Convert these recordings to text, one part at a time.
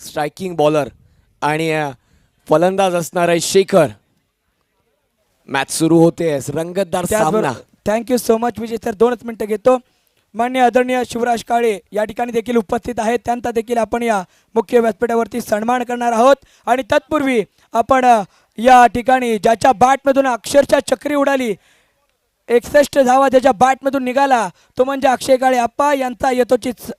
Striking bowler आणि फलंदाज असणार आहे शेखर. मॅच सुरू होते, रंगतदार सामना. थँक्यू सो मच विजय सर. 2च मिनिटं घेतो. मान्य आदरणीय शिवराज काळे या ठिकाणी देखील उपस्थित आहेत, त्यांचा देखील आपण या मुख्य व्यासपीठावरती सन्मान करणार आहोत. आणि तत्पूर्वी आपण या ठिकाणी ज्याच्या बॅटमधून अक्षरशः चक्री उडाली, 61 धावा ज्याच्या बॅटमधून निघाला तो म्हणजे अक्षय काळे आप्पा यांचा यथोचित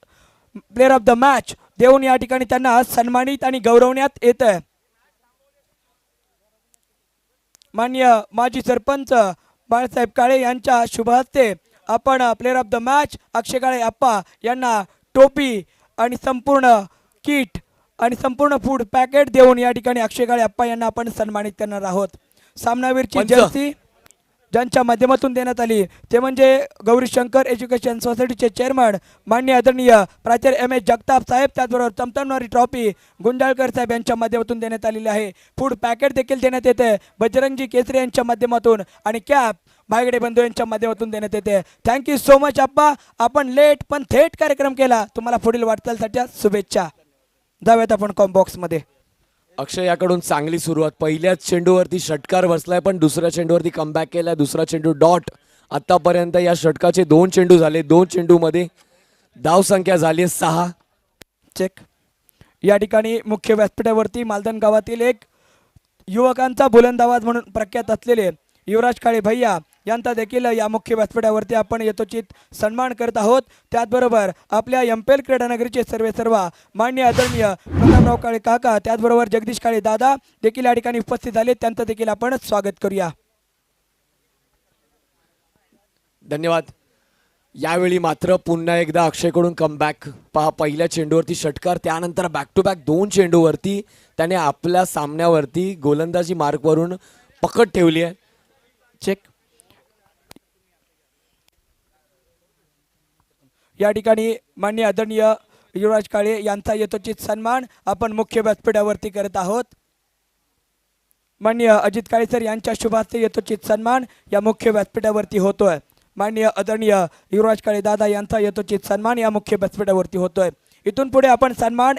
प्लेअर ऑफ द मॅच देऊन या ठिकाणी त्यांना सन्मानित आणि गौरवण्यात येत आहे. मान्य माजी सरपंच बाळासाहेब काळे यांच्या शुभ हस्ते आपण प्लेअर ऑफ द मॅच अक्षय काळे आप्पा यांना टोपी आणि संपूर्ण किट आणि संपूर्ण फूड पॅकेट देऊन या ठिकाणी अक्षय काळे आप्पा यांना आपण सन्मानित करणार आहोत. सामनावीरची जर्सी ज्यांच्या माध्यमातून देण्यात आली ते म्हणजे गौरी शंकर एज्युकेशन सोसायटीचे चेअरमन माननीय आदरणीय प्राचार्य MS जगताप साहेब, त्याचबरोबर चमचमणारी ट्रॉफी गुंजाळकर साहेब यांच्या माध्यमातून देण्यात आलेली आहे. फूड पॅकेट देखील देण्यात येते बजरंगजी केसरी यांच्या माध्यमातून आणि कॅप भायगडे बंधू यांच्या माध्यमातून देण्यात येते. थँक्यू सो मच आप्पा, आपण लेट पण थेट कार्यक्रम केला. तुम्हाला पुढील वाटचालीसाठी शुभेच्छा. जाऊयात आपण कॉम्बॉक्स मध्ये. अक्षय याकडून चांगली सुरुवात, पहिल्याच चेंडूवरती षटकार बसलाय पण दुसऱ्या चेंडूवरती कमबॅक केलाय. दुसरा चेंडू डॉट. आतापर्यंत या षटकाचे 2 चेंडू झाले, 2 चेंडूमध्ये धाव संख्या झाली 6. चेक. या ठिकाणी मुख्य व्यासपीठावरती मालदान गावातील एक युवकांचा बुलंद आवाज म्हणून प्रख्यात असलेले युवराज काळे भैया यांचा देखील या मुख्य व्यासपीठावरती आपण यथोचित सन्मान करत आहोत. त्याचबरोबर आपल्या MPL क्रीडानगरीचे सर्व मान्य आदरणीय प्रतापराव काळे काका, त्याचबरोबर जगदीश काळे दादा देखील या ठिकाणी उपस्थित झाले, त्यांचं देखील आपण स्वागत करूया. धन्यवाद. यावेळी मात्र पुन्हा एकदा अक्षयकडून कमबॅक. पहा, पहिल्या चेंडूवरती षटकार, त्यानंतर बॅक टू बॅक 2 चेंडूवरती त्याने आपल्या सामन्यावरती गोलंदाजी मार्कवरून पकड ठेवली आहे. चेक. या ठिकाणी माननीय आदरणीय युवराज काळे यांचा यथोचित सन्मान आपण मुख्य व्यासपीठावरती करत आहोत. माननीय अजित काळे सर यांच्या शुभ हस्ते यथोचित सन्मान या मुख्य व्यासपीठावरती होतोय. माननीय आदरणीय युवराज काळे दादा यांचा यथोचित सन्मान या मुख्य व्यासपीठावरती होतोय. इथून पुढे आपण सन्मान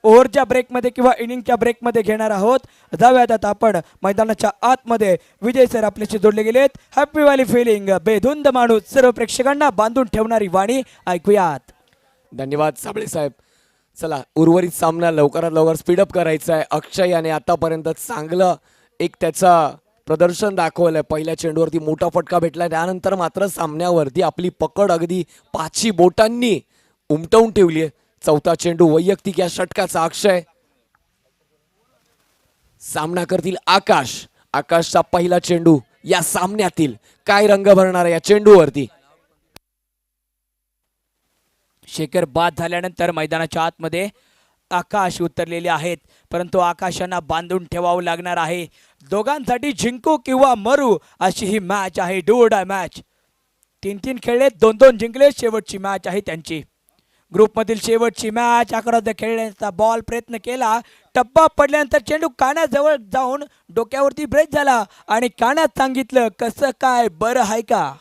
ओव्हरच्या ब्रेकमध्ये किंवा इनिंगच्या ब्रेकमध्ये घेणार आहोत. जाऊयात आता आपण मैदानाच्या आतमध्ये. विजय सर आपल्याशी जोडले गेलेत. हॅपी व्हॅली फिलिंग, बेधुंद माणूस, सर्व प्रेक्षकांना बांधून ठेवणारी वाणी ऐकूयात. धन्यवाद साबळे साहेब. चला, उर्वरित सामना लवकरात लवकर स्पीडअप करायचा आहे. अक्षय याने आतापर्यंत चांगलं एक त्याचा प्रदर्शन दाखवलंय. पहिल्या चेंडूवरती मोठा फटका भेटला, त्यानंतर मात्र सामन्यावरती आपली पकड अगदी 5 बोटांनी उमटवून ठेवली आहे. चौथा चेंडू वैयक्तिक या षटकाचा. अक्षय सामना करतील आकाश. आकाशचा पहिला चेंडू या सामन्यातील. काय रंग भरणार या चेंडूवरती. शेखर बाद झाल्यानंतर मैदानाच्या आतमध्ये आकाश उतरलेले आहेत, परंतु आकाशांना बांधून ठेवावं लागणार आहे. दोघांसाठी जिंकू किंवा मरू अशी ही मॅच आहे. डू और डाय मॅच. 3 खेळले, 2 जिंकले. शेवटची मॅच आहे त्यांची. ग्रुपमधील शेवटची मॅच. आकड्यात खेळण्याचा बॉल प्रयत्न केला, टप्पा पडल्यानंतर चेंडू कानाजवळ जाऊन डोक्यावरती ब्रेक झाला आणि कानात सांगितलं कसं काय बरं आहे का.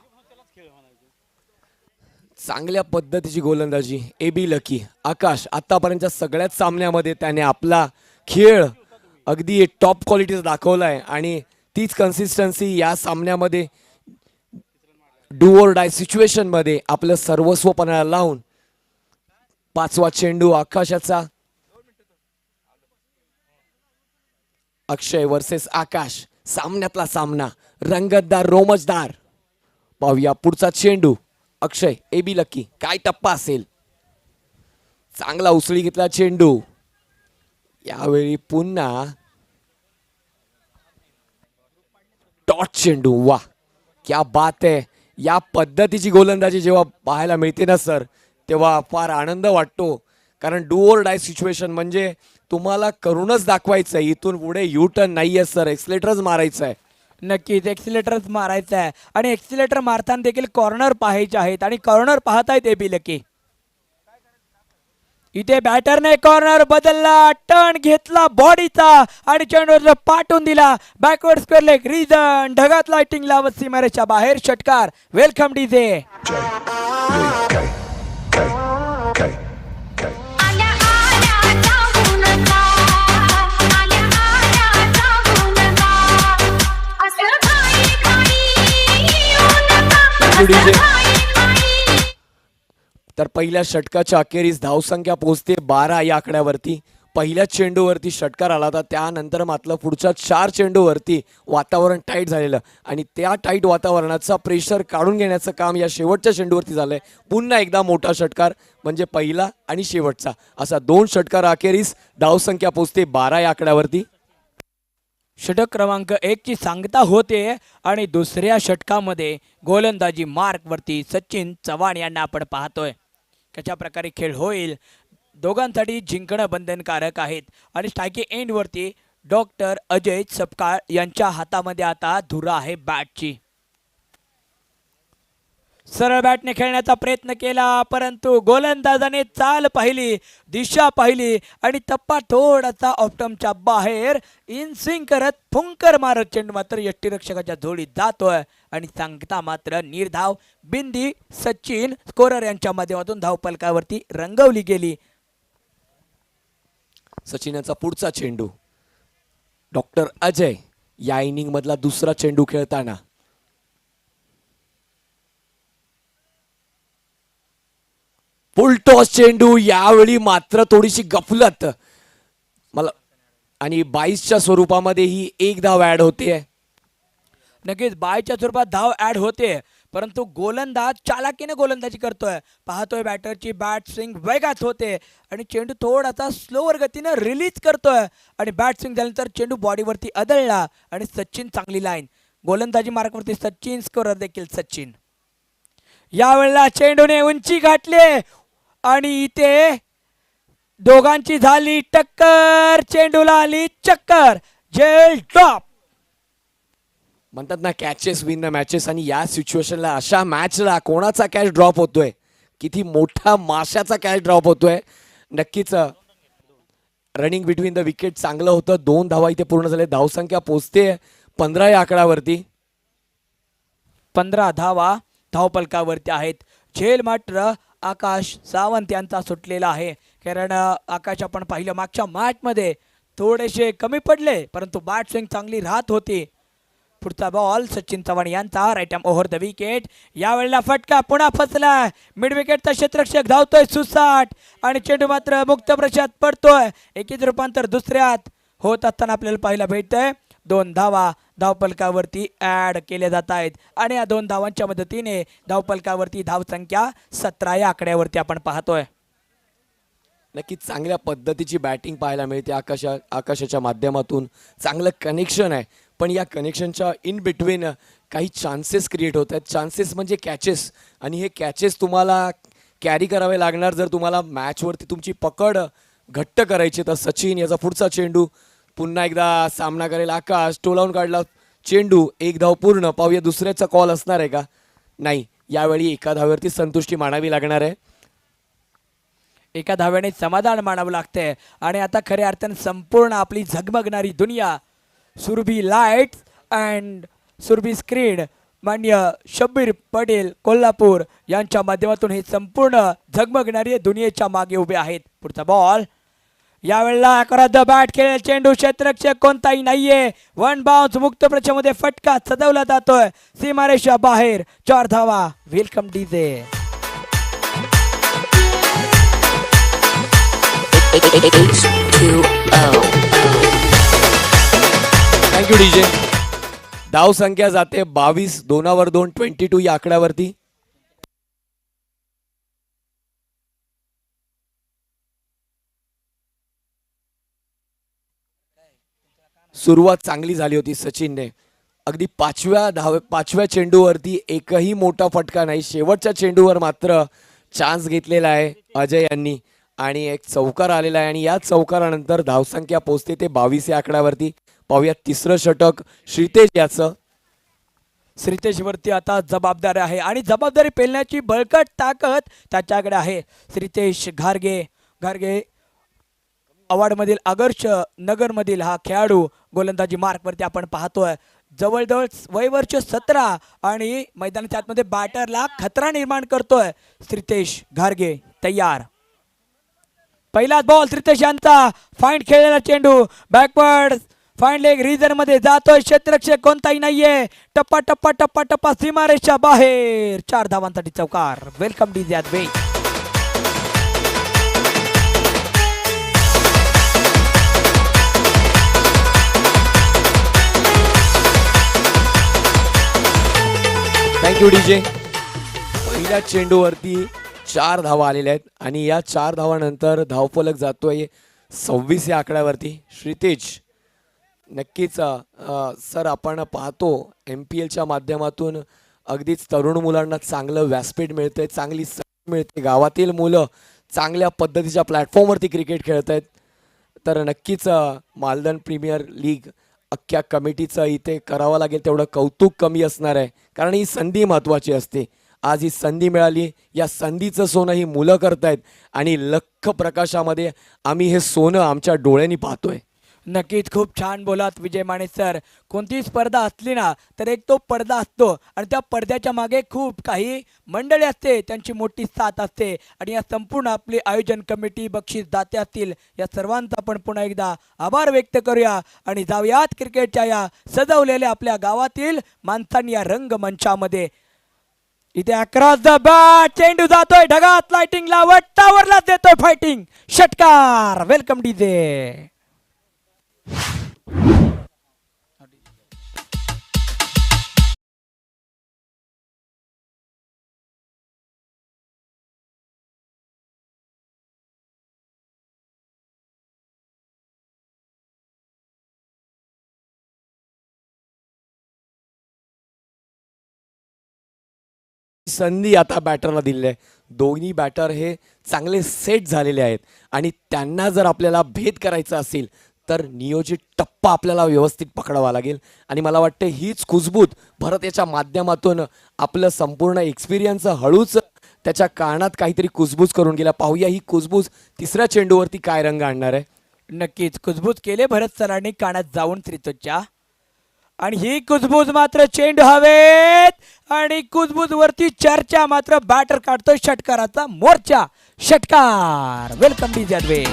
चांगल्या पद्धतीची गोलंदाजी. AB lucky. आकाश आतापर्यंतच्या सगळ्याच सामन्यामध्ये त्याने आपला खेळ अगदी टॉप क्वालिटीचा दाखवलाय आणि तीच कन्सिस्टन्सी या सामन्यामध्ये डू और डाय सिच्युएशन मध्ये आपलं सर्वस्व पणाला लावून. 5वा चेंडू आकाशाचा. अक्षय वर्सेस आकाश. सामन्यातला सामना रंगतदार, रोमचदार. पाहूया पुढचा चेंडू. अक्षय AB लकी. काय टप्पा असेल. चांगला उसळी घेतला चेंडू. यावेळी पुन्हा डॉट चेंडू. वा, क्या बात आहे. या पद्धतीची गोलंदाजी जेव्हा पाहायला मिळते ना सर, तेव्हा फार आनंद वाटतो. कारण डू और डाय सिच्युएशन म्हणजे तुम्हाला करूनच दाखवायचं आहे. इथून पुढे यू टर्न नाही आहे सर, एक्सलेटरच मारायचं आहे. नक्कीच एक्सिलेटरच मारायचं आहे आणि एक्सिलेटर मारताना देखील कॉर्नर पाहायचे आहेत आणि कॉर्नर पाहतायत AB लकी. इथे बॅटरने कॉर्नर बदलला, टर्न घेतला बॉडीचा आणि चेंडूला पाठवून दिला. Backward square leg region. ढगात लाइटिंग लावत सीमारेच्या बाहेर षटकार. Welcome DJ. आल्या आल्या जाऊन थँक्यू डीजे. तर पहिल्या षटकाच्या अखेरीस धावसंख्या पोहोचते 12 या आकड्यावरती. पहिल्या चेंडूवरती षटकार आला होता, त्यानंतर मात्र पुढच्या 4 चेंडूवरती वातावरण टाईट झालेलं आणि त्या टाईट वातावरणाचा प्रेशर काढून घेण्याचं काम या शेवटच्या चेंडूवरती झालंय. पुन्हा एकदा मोठा षटकार म्हणजे पहिला आणि शेवटचा असा 2 षटकार अखेरीस धावसंख्या पोहोचते 12 या आकड्यावरती. षटक क्रमांक 1 ची सांगता होते आणि दुसऱ्या षटकामध्ये गोलंदाजी मार्क वरती सचिन चव्हाण यांना आपण पाहतोय. कशा प्रकारे खेळ होईल, दोघांसाठी जिंकणं बंधनकारक आहेत आणि स्ट्रायकिंग एंड वरती डॉक्टर अजय सपकाळ यांच्या हातामध्ये आता धुरा आहे बॅटची. सरळ बॅटने खेळण्याचा प्रयत्न केला परंतु गोलंदाजाने चाल पाहिली, दिशा पाहिली आणि टप्पा थोडासा ऑप्टमच्या बाहेर इन स्विंग करत फुंकर मारत चेंडू मात्र यष्टीरक्षकाच्या झोळीत जातोय आणि सांगता मात्र निर्धाव बिंदी सचिन स्कोरर यांच्या माध्यमातून धावफलकावरती रंगवली गेली. सचिनचा पुढचा चेंडू डॉक्टर अजय या इनिंग मधला दुसरा चेंडू खेळताना. फुल टॉस चेंडू, यावेळी मात्र थोडीशी गफलत मला आणि 22च्या स्वरूपामध्ये ही एक धाव ऍड होते. नक्कीच 22च्या स्वरूपात धाव ऍड होते परंतु गोलंदाज चालाकीने गोलंदाजी करतोय. पाहतोय बॅटरची बॅट स्विंग वेगात होते आणि चेंडू थोडासा स्लोवर गतीने रिलीज करतोय आणि बॅट स्विंग झाल्यानंतर चेंडू बॉडीवरती आदळला आणि सचिन चांगली लाईन. गोलंदाजी मार्कवरती सचिन, स्कोरर देखील सचिन. यावेळेला चेंडूने उंची गाठली आणि इथे दोघांची झाली टक्कर, चेंडूला आली चक्कर, जेल ड्रॉप. म्हणतात ना कॅचेस विन द मॅचेस आणि या सिच्युएशनला अशा मॅचला कोणाचा कॅच ड्रॉप होतोय, किती मोठा माशाचा कॅच ड्रॉप होतोय. नक्कीच रनिंग बिटवीन द विकेट चांगलं होतं. 2 धावा इथे पूर्ण झाले. धावसंख्या पोहोचते 15 या आकड्यावरती. 15 धावा धावपलकावरती आहेत. झेल मात्र आकाश सावंत यांचा सुटलेला आहे कारण आकाश आपण पाहिलं मागच्या मॅचमध्ये थोडेसे कमी पडले परंतु बॅट स्विंग चांगली राहत होती. पुढचा बॉल सचिन चव्हाण यांचा right arm over the wicket. यावेळेला फटका पुन्हा फसला. मिड विकेटचा क्षेत्ररक्षक धावतोय सुसाट आणि चेंडू मात्र मुक्त प्रशात पडतोय. एकीच रूपांतर दुसऱ्यात होत असताना आपल्याला पाहायला भेटतंय. 2 धावा धावपलकावरती ऍड केल्या जात आहेत आणि या 2 धावांच्या मदतीने धावपलकावरती धावसंख्या 17 या आकड्यावरती आपण पाहतोय. नक्कीच चांगल्या पद्धतीची बॅटिंग पाहायला मिळते आकाशाच्या माध्यमातून. चांगलं कनेक्शन आहे पण या कनेक्शनच्या इन बिटवीन काही चान्सेस क्रिएट होत आहेत. चान्सेस म्हणजे कॅचेस आणि हे कॅचेस तुम्हाला कॅरी करावे लागणार जर तुम्हाला मॅचवरती तुमची पकड घट्ट करायची. तर सचिन याचा पुढचा चेंडू पुन्हा एकदा सामना करेल आकाश. टोलावून काढला चेंडू, 1 धाव पूर्ण. पाहूया दुसऱ्याचा कॉल असणार आहे का? नाही, यावेळी एका धावेवरती संतुष्टी मानावी लागणार आहे. एका धाव्याने समाधान मानावं लागतंय आणि आता खऱ्या अर्थाने संपूर्ण आपली झगमगणारी दुनिया Surabhi lights and Surabhi screen मान्य शब्बीर पटेल कोल्हापूर यांच्या माध्यमातून हे संपूर्ण झगमगणारी दुनियेच्या मागे उभे आहेत. पुढचा बॉल यावेळेला द बॅट खेळेल चेंडू, क्षेत्ररक्षक कोणताही नाहीये. 1 बाउन्स मुक्त प्रचामध्ये फटका सजवला जातोय सीमारेषा बाहेर. 4 धावा. Welcome DJ. Thank you DJ. धाव संख्या जाते 22, 2 2, 22 या आकड्यावरती. सुरुवात चांगली झाली होती सचिनने. अगदी 5व्या चेंडूवरती एकही मोठा फटका नाही. शेवटच्या चेंडूवर मात्र चान्स घेतलेला आहे अजय यांनी आणि एक चौकार आलेला आहे आणि या चौकारानंतर धावसंख्या पोहोचते ते 22 या आकड्यावरती. पाहूया तिसरं षटक श्रीतेश याचं. श्रीतेश वरती आता जबाबदारी आहे आणि जबाबदारी पेलण्याची बळकट ताकद त्याच्याकडे आहे. श्रीतेश घारगे अवॉर्डमधील आदर्श नगरमधील हा खेळाडू गोलंदाजी मार्कवरती आपण पाहतोय. जवळजवळ वयवर्ष 17 आणि मैदानाच्या आतमध्ये बॅटरला खतरा निर्माण करतोय. श्रीतेश घारगे तयार. पहिला बॉल श्रीतेश यांचा फाईन खेळलेला चेंडू बॅकवर्ड फाईन लेग रिझन मध्ये जातोय क्षेत्ररक्षक कोणताही नाहीये. टप्पा टप्पा टप्पा टप्पा सीमारेषा बाहेर 4 धावांसाठी चौकार. वेलकम डीजे वे. Thank you DJ. पहिल्या चेंडूवरती 4 धावा आलेल्या आहेत आणि या 4 धावानंतर धावफलक जातोय 26 या आकड्यावरती. श्रीतेज, नक्कीच सर आपण पाहतो MPLच्या माध्यमातून अगदीच तरुण मुलांना चांगलं व्यासपीठ मिळतंय, चांगली संधी मिळते, गावातील मुलं चांगल्या पद्धतीच्या प्लॅटफॉर्मवरती क्रिकेट खेळत आहेत. तर नक्कीच मालदन प्रीमियर लीग अख्ख्या कमिटीचं इथे करावं लागेल तेवढं कौतुक कमी असणार आहे, कारण ही संधी महत्त्वाची असते. आज ही संधी मिळाली, या संधीचं सोनं ही मुलं करतायत आणि लख प्रकाशामध्ये आम्ही हे सोनं आमच्या डोळ्यांनी पाहतोय. नक्कीच खूप छान बोलात विजय माने सर. कोणतीही स्पर्धा असली ना तर एक तो पडदा असतो आणि त्या पडद्याच्या मागे खूप काही मंडळी असते, त्यांची मोठी साथ असते आणि या संपूर्ण आपली आयोजन कमिटी, बक्षीस दाते असतील, या सर्वांचा आपण पुन्हा एकदा आभार व्यक्त करूया आणि जाऊयात क्रिकेटच्या या सजवलेल्या आपल्या गावातील माणसांनी या रंगमंचामध्ये. इथे अक्रॉस द बॅट चेंडू जातोय ढगात, लाइटिंग लावत टावरला देतोय फाइटिंग षटकार. Welcome DJ. संधी आता बॅटरला दिली आहे. दोन्ही बॅटर हे चांगले सेट झालेले आहेत आणि त्यांना जर आपल्याला भेद करायचा असेल तर नियोजित टप्पा आपल्याला व्यवस्थित पकडावा लागेल आणि मला वाटते हीच कुजबूत भरत याच्या माध्यमातून आपलं संपूर्ण एक्सपिरियन्स हळूच त्याच्या कानात काहीतरी कुजबूज करून गेला. पाहूया ही कुजबूज तिसऱ्या चेंडूवरती काय रंग आणणार आहे. नक्कीच कुजबूज केले भरत सरांनी कानात जाऊन त्रितोच्या, आणि ही कुजबूज मात्र चेंडू हवेत आणि कुजबूज वरती चर्चा मात्र बॅटर काढतोय षटकाराचा मोर्चा. षटकार. वेलकम डीजे वे.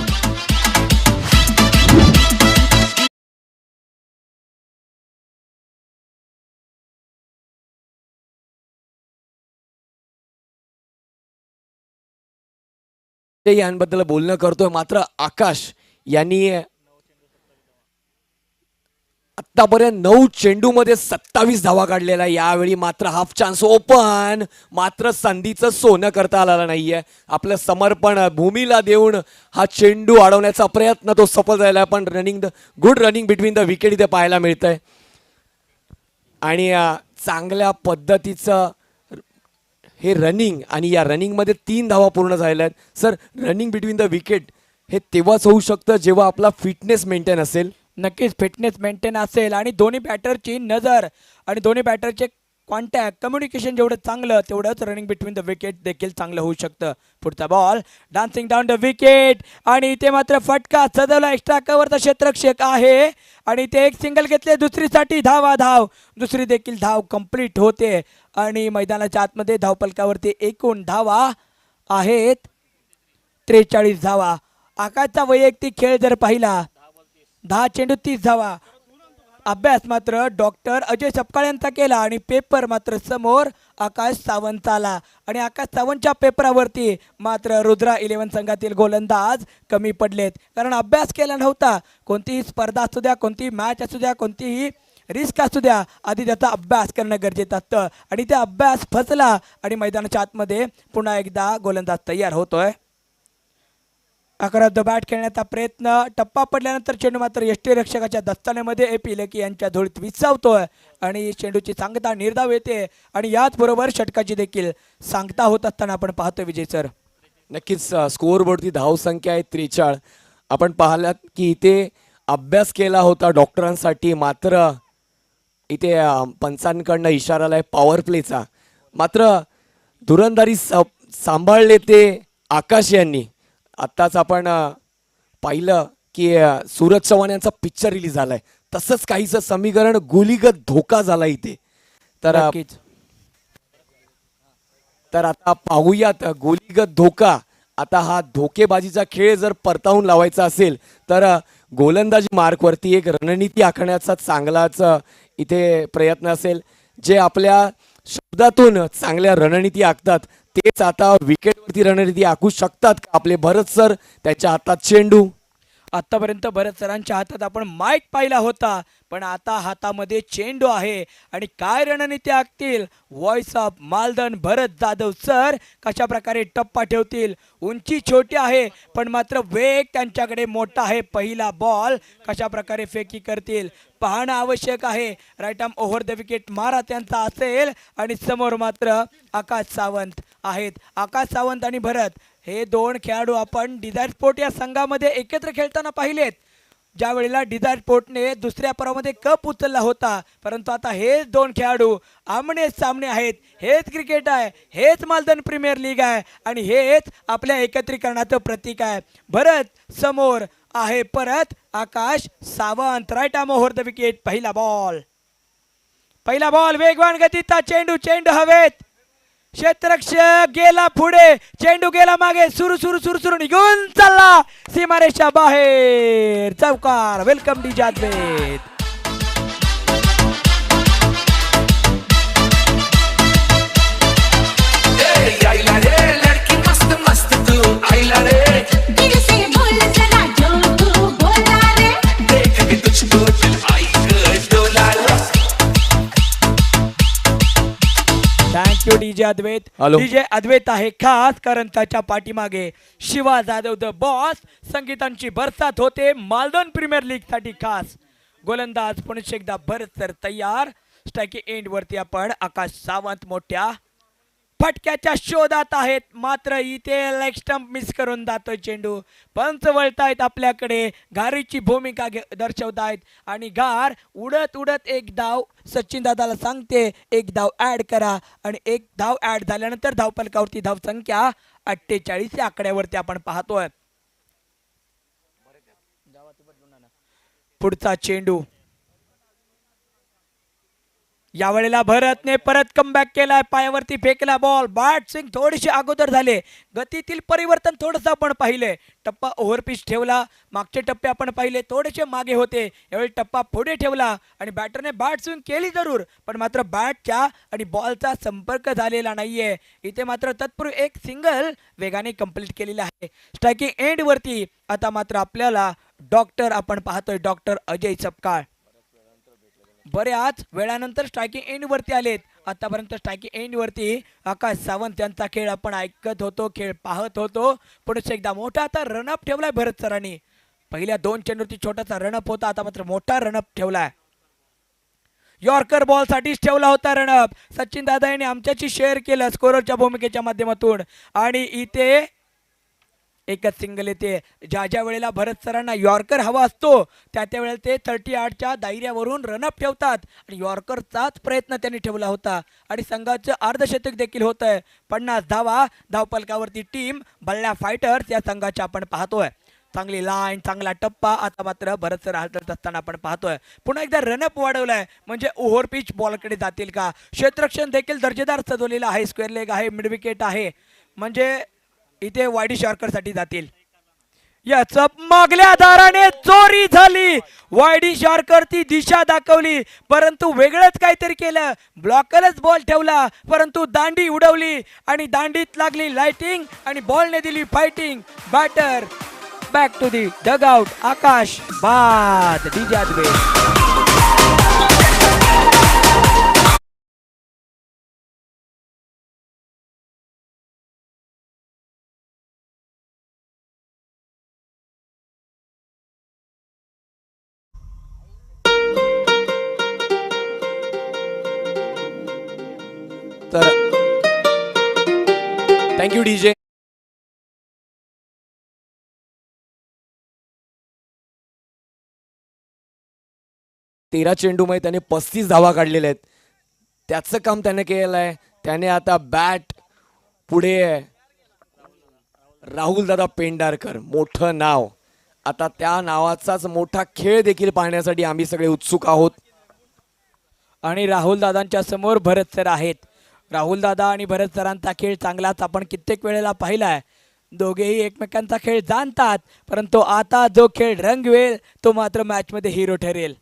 ते यांबद्दल बोलणं करतोय, मात्र आकाश यांनी आतापर्यंत 9 चेंडूमध्ये 27 धावा काढलेला. यावेळी मात्र हाफ चान्स ओपन, मात्र संधीचं सोनं करता आलेलं नाहीये. आपलं समर्पण भूमीला देऊन हा चेंडू अडवण्याचा प्रयत्न तो सफल झाला, पण good running between the wicket इथे पाहायला मिळतंय आणि चांगल्या पद्धतीचं हे रनिंग आणि या रनिंगमध्ये 3 धावा पूर्ण झालेल्या आहेत. Sir, running between the wicket हे तेव्हाच होऊ शकतं जेव्हा आपला फिटनेस मेंटेन असेल. नक्कीच फिटनेस मेंटेन असेल आणि दोन्ही बॅटरची नजर आणि दोन्ही बॅटरचे कॉन्टॅक्ट कम्युनिकेशन जेवढं चांगलं तेवढंच रनिंग बिटवीन द विकेट देखील चांगलं होऊ शकतं. पुढचा ball dancing down the wicket आणि इथे मात्र फटका सजवला. एक्स्ट्रा कव्हरचा क्षेत्ररक्षक आहे आणि ते एक सिंगल घेतले, दुसरीसाठी धाव दुसरी देखील धाव कंप्लीट होते आणि मैदानाच्या आतमध्ये धावपलकावरती एकूण धावा आहेत 43 धावा. आकाशचा वैयक्तिक खेळ जर पाहिला 10 चेंडू 30 धावा. अभ्यास मात्र डॉक्टर अजय सपकाळ यांचा केला आणि पेपर मात्र समोर आकाश सावंत आला आणि आकाश सावंतच्या पेपरावरती मात्र रुद्रा 11 संघातील गोलंदाज कमी पडलेत, कारण अभ्यास केला नव्हता. कोणतीही स्पर्धा असू द्या, कोणतीही मॅच असू द्या, कोणतीही रिस्क असू द्या, आधी त्याचा अभ्यास करणं गरजेचं असतं आणि ते अभ्यास फसला आणि मैदानाच्या आतमध्ये पुन्हा एकदा गोलंदाज तयार होतोय. आकारात बॅट खेळण्याचा प्रयत्न, टप्पा पडल्यानंतर चेंडू मात्र यष्टीरक्षकाच्या दस्तानेमध्ये एपी लकी यांच्या धुळीत विसावतोय आणि चेंडूची सांगता निर्धाव येते आणि याचबरोबर षटकाची देखील सांगता होत असताना आपण पाहतोय विजय सर. नक्कीच स्कोअरबोर्डची धावसंख्या आहे 43. आपण पाहिलात की इथे अभ्यास केला होता डॉक्टरांसाठी, मात्र इथे पंचांकडनं इशारा आलाय पॉवर प्लेचा. मात्र धुरंदारी सांभाळले ते आकाश यांनी. आत्ताच आपण पाहिलं की सूरज चव्हाण यांचा पिक्चर रिलीज झालाय, तसंच काहीचं समीकरण गोलीगत धोका झाला इथे. तर आता पाहूयात गोलीगत धोका आता हा धोकेबाजीचा खेळ जर परतावून लावायचा असेल तर गोलंदाजी मार्कवरती एक रणनीती आखण्याचा चांगलाच इथे प्रयत्न असेल. जे आपल्या शब्दातून चांगल्या रणनीती आखतात तेच आता विकेटवरती रणनीती आखू शकतात का आपले भरत सर. त्याच्या हातात चेंडू. आतापर्यंत भरत सरांच्या हातात आपण माईक पाहिला होता, पण आता हातामध्ये चेंडू आहे. आणि काय रणनीती आखतील voice of Maldan Bharat Jadhav sir. कशा प्रकारे टप्पा ठेवतील. उंची छोटी आहे पण मात्र वेग त्यांच्याकडे मोठा आहे. पहिला बॉल कशा प्रकारे फेकी करतील पाहणं आवश्यक आहे. Right arm over the wicket मारा त्यांचा असेल. आणि समोर मात्र आकाश सावंत आहेत. आकाश सावंत आणि भरत हे दोन खेळाडू आपण डिझायर स्पोर्ट या संघामध्ये एकत्र खेळताना पाहिलेत. ज्या वेळेला डिझायर स्पोर्टने दुसऱ्या परामध्ये कप उचलला होता, परंतु आता हेच दोन खेळाडू आमने सामने आहेत. हेच क्रिकेट आहे, हेच मालदन प्रीमियर लीग आहे आणि हेच आपल्या एकत्रीकरणाचं प्रतीक आहे. भरत समोर आहे, परत Akash Sawant. Right arm over the wicket. पहिला बॉल वेगवान गतीचा चेंडू. चेंडू हवेत. क्षेत्ररक्षक गेला पुढे, चेंडू गेला मागे. सुरू निघून चालला सीमारेषा बाहेर. चौकार. वेलकम डी जादवेद. Thank you DJ Advait. Hello. DJ Advait आहे खास कारण त्याच्या पाठीमागे शिवा जाधव द बॉस संगीतांची बरसात होते मालदन प्रीमियर लीग साठी खास. गोलंदाज पुन्हा एकदा भरत सर तयार. स्ट्रायकिंग एंड वरती आपण आकाश सावंत मोठ्या फटक्याच्या शोधात आहेत. मात्र इथे लेग स्टंप मिस करून जातोय चेंडू. पंच वळतायत आपल्याकडे, घारीची भूमिका दर्शवतायत आणि घार उडत उडत एक धाव सचिन दादाला सांगते एक धाव ऍड करा. आणि एक धाव ऍड झाल्यानंतर धावफलकावरती धावसंख्या 48 या आकड्यावरती आपण पाहतोय. पुढचा चेंडू यावेळेला भरतने परत कमबॅक केलाय. पायावरती फेकला बॉल. बॅट स्विंग थोडेसे अगोदर झाले. गतीतील परिवर्तन थोडंसं आपण पाहिले. टप्पा ओव्हर पिच ठेवला. मागचे टप्पे आपण पाहिले थोडेसे मागे होते. यावेळी टप्पा पुढे ठेवला आणि बॅटरने बॅट स्विंग केली जरूर, पण मात्र बॅटच्या आणि बॉलचा संपर्क झालेला नाहीये. इथे मात्र तत्पूर्वी एक सिंगल वेगाने कंप्लीट केलेला आहे. स्ट्रायकिंग एंड वरती आता मात्र आपल्याला डॉक्टर आपण पाहतोय, डॉक्टर अजय सपकाळ. बऱ्याच वेळानंतर स्ट्रायकिंग एंड वरती आलेत. आतापर्यंत स्ट्रायकिंग एंड वरती आकाश सावंत यांचा खेळ आपण ऐकत होतो, खेळ पाहत होतो. पुढे एकदा मोठा आता रनअप ठेवलाय भरत सरांनी. पहिल्या 2 चेंडूवरती छोटासा रनअप होता, आता मात्र मोठा रनअप ठेवलाय. यॉर्कर बॉल साठीच ठेवला होता रनअप. सचिन दादा यांनी आमच्याशी शेअर केलं स्कोररच्या भूमिकेच्या माध्यमातून. आणि इथे एकच सिंगल येते. ज्या वेळेला भरत सरांना यॉर्कर हवा असतो त्या वेळेला ते 38च्या दायऱ्यावरून रनअप ठेवतात आणि यॉर्करचाच प्रयत्न त्यांनी ठेवला होता. आणि संघाचं अर्धशतक देखील होत आहे. 50 धावा धावफलकावरती टीम बल्ल्या फायटर्स या संघाच्या आपण पाहतोय. चांगली लाईन, चांगला टप्पा. आता मात्र भरत सर हालत असताना आपण पाहतोय. पुन्हा एकदा रनअप वाढवलाय म्हणजे ओव्हर पिच बॉलकडे जातील का. क्षेत्ररक्षण देखील दर्जेदार सजवलेलं आहे. स्क्वेअर लेग आहे, मिड विकेट आहे, म्हणजे इथे वाईडी शॉर्कर साठी जातील. याच मागल्या दाराने चोरी झाली. वाईडी शॉर्कर ती दिशा दाखवली परंतु वेगळंच काहीतरी केलं. ब्लॉकरच बॉल ठेवला परंतु दांडी उडवली आणि दांडीत लागली लाइटिंग आणि बॉलने दिली fighting. Batter back to the dugout. Akash बाद. डीजे तर थँक्यू डीजे. तेरा चेंडूमध्ये त्याने 35 धावा काढलेल्या आहेत. त्याचं काम त्याने केलेलं आहे. त्याने आता बॅट पुढे राहुल दादा पेंढारकर, मोठं नाव. आता त्या नावाचाच मोठा खेळ देखील पाहण्यासाठी आम्ही सगळे उत्सुक आहोत. आणि राहुल दादांच्या समोर भरत सर आहेत. राहुल दादा आणि भरत सरांचा खेळ चांगलाच आपण कित्येक वेळेला पाहिलाय. दोघेही एकमेकांचा खेळ जाणतात, परंतु आता जो खेळ रंगवेल तो मात्र मॅच मध्ये हिरो ठरेल.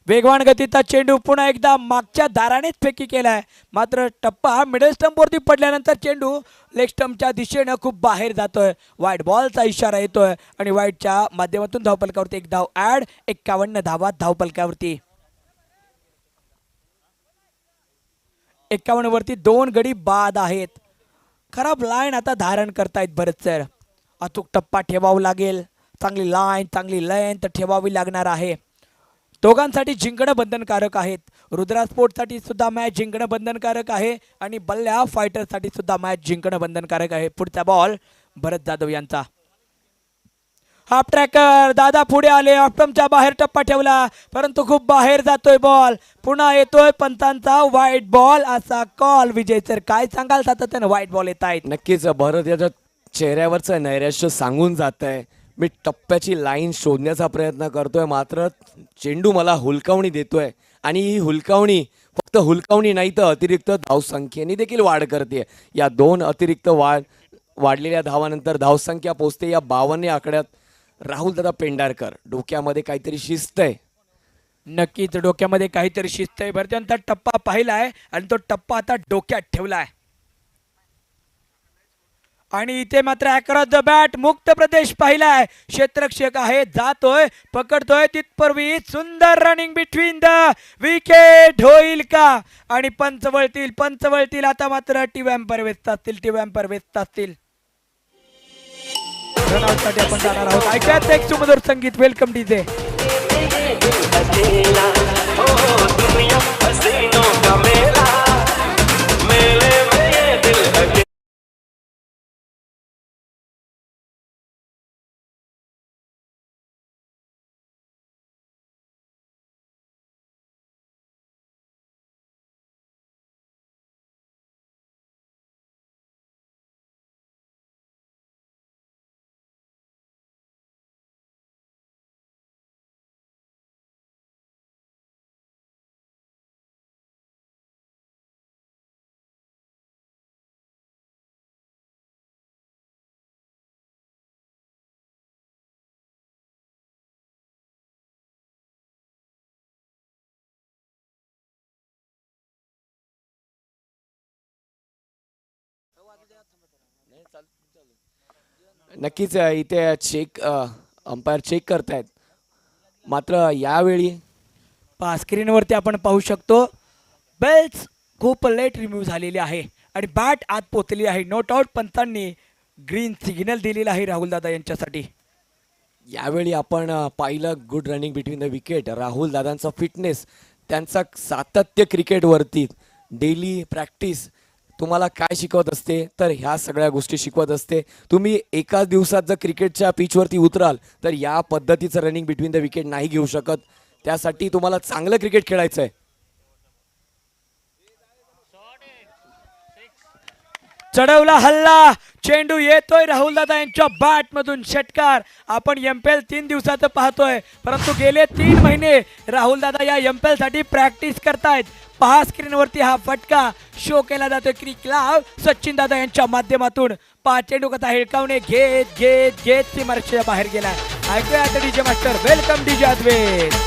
वेगवान गतीचा चेंडू पुन्हा एकदा मागच्या दारानेच फेकी केलाय, मात्र टप्पा मिडल स्टंप वरती पडल्यानंतर चेंडू लेग स्टंपच्या दिशेनं खूप बाहेर जातोय. वाईट बॉलचा इशारा येतोय आणि वाईटच्या माध्यमातून धावपलकावरती एक धाव ऍड. 51 धावा धावपलकावरती. 51 वरती 2 गडी बाद आहेत. खराब लाईन आता धारण करतायत भरत सर. अचूक टप्पा ठेवावा लागेल, चांगली लाईन चांगली लेंथ ठेवावी लागणार आहे. दोघांसाठी जिंकणं बंधनकारक आहेत. रुद्रा स्पोर्ट्ससाठी सुद्धा मॅच जिंकणं बंधनकारक आहे आणि बल्ल्या फायटरसाठी सुद्धा मॅच जिंकणं बंधनकारक आहे. पुढचा बॉल भरत जाधव यांचा. हाफ ट्रॅकर दादा पुढे आले, ऑप्टमच्या बाहेर टप्पा ठेवला, परंतु खूप बाहेर जातोय बॉल. पुन्हा येतोय पंतांचा वाईट बॉल असा कॉल. विजय सर काय सांगाल, सातत्यानं वाईट बॉल येत आहेत. नक्कीच भरत याच्या चेहऱ्यावरचं नैराश्य सांगून जात आहे. मी टप्प्याची लाईन शोधण्याचा प्रयत्न करतोय, मात्र चेंडू मला हुलकावणी देतोय आणि ही हुलकावणी फक्त हुलकावणी नाही तर अतिरिक्त धावसंख्येने देखील वाढ करते. या 2 अतिरिक्त वाढलेल्या धावानंतर धावसंख्या पोहोचते या 52 आकड्यात. राहुल दादा पेंढारकर डोक्यामध्ये काहीतरी शिस्त आहे. नक्कीच डोक्यामध्ये काहीतरी शिस्त आहे. भरत्यांचा टप्पा पाहिलाय आणि तो टप्पा आता डोक्यात ठेवलाय आणि इथे मात्र अक्रॉस द बॅट मुक्त प्रदेश पाहिलाय. क्षेत्ररक्षक आहे, जातोय, पकडतोय तिथपूर्वी सुंदर रनिंग बिटवीन द विकेट होईल का? आणि पंच वळतील. आता मात्र टीव्ही एम्पायर व्यस्त असतील. रनआउटसाठी आपण जाणार आहोत. ऐकायचं एक सुमधुर संगीत. Welcome DJ. नक्कीच इथे अंपायर चेक करतायत, मात्र यावेळी स्क्रीनवरती आपण पाहू शकतो बेल्स खूप लेट रिमूव्ह झालेली आहे आणि बॅट आत पोचलेली आहे. नोट आउट पंतांनी ग्रीन सिग्नल दिलेला आहे राहुल दादा यांच्यासाठी. यावेळी आपण पाहिलं good running between the wicket. Rahul दादांचा फिटनेस, त्यांचा सातत्य क्रिकेटवरती, डेली प्रॅक्टिस तुम्हाला काय शिकवत असते तर ह्या सगळ्या गोष्टी शिकवत असते. तुम्ही एकाच दिवसात जर क्रिकेटच्या पिचवरती उतराल तर या पद्धतीचं रनिंग बिटवीन द विकेट नाही घेऊ शकत. त्यासाठी तुम्हाला चांगलं क्रिकेट खेळायचं आहे. चढवला हल्ला, चेंडू येतोय राहुल दादा यांच्या बॅट मधून. षटकार. आपण एमपीएल 3 दिवसाचं पाहतोय, परंतु गेले 3 महिने राहुल दादा या एमपीएल साठी प्रॅक्टिस करतायत. पहा स्क्रीनवरती हा फटका शो केला जातोय क्रिक लाव सचिन दादा यांच्या माध्यमातून. पहा चेंडू कसा हिळकावणे घेत सीमारेषेच्या बाहेर गेलाय. ऐकूया आता डीजे मास्टर. वेलकम डीजे अद्वैत.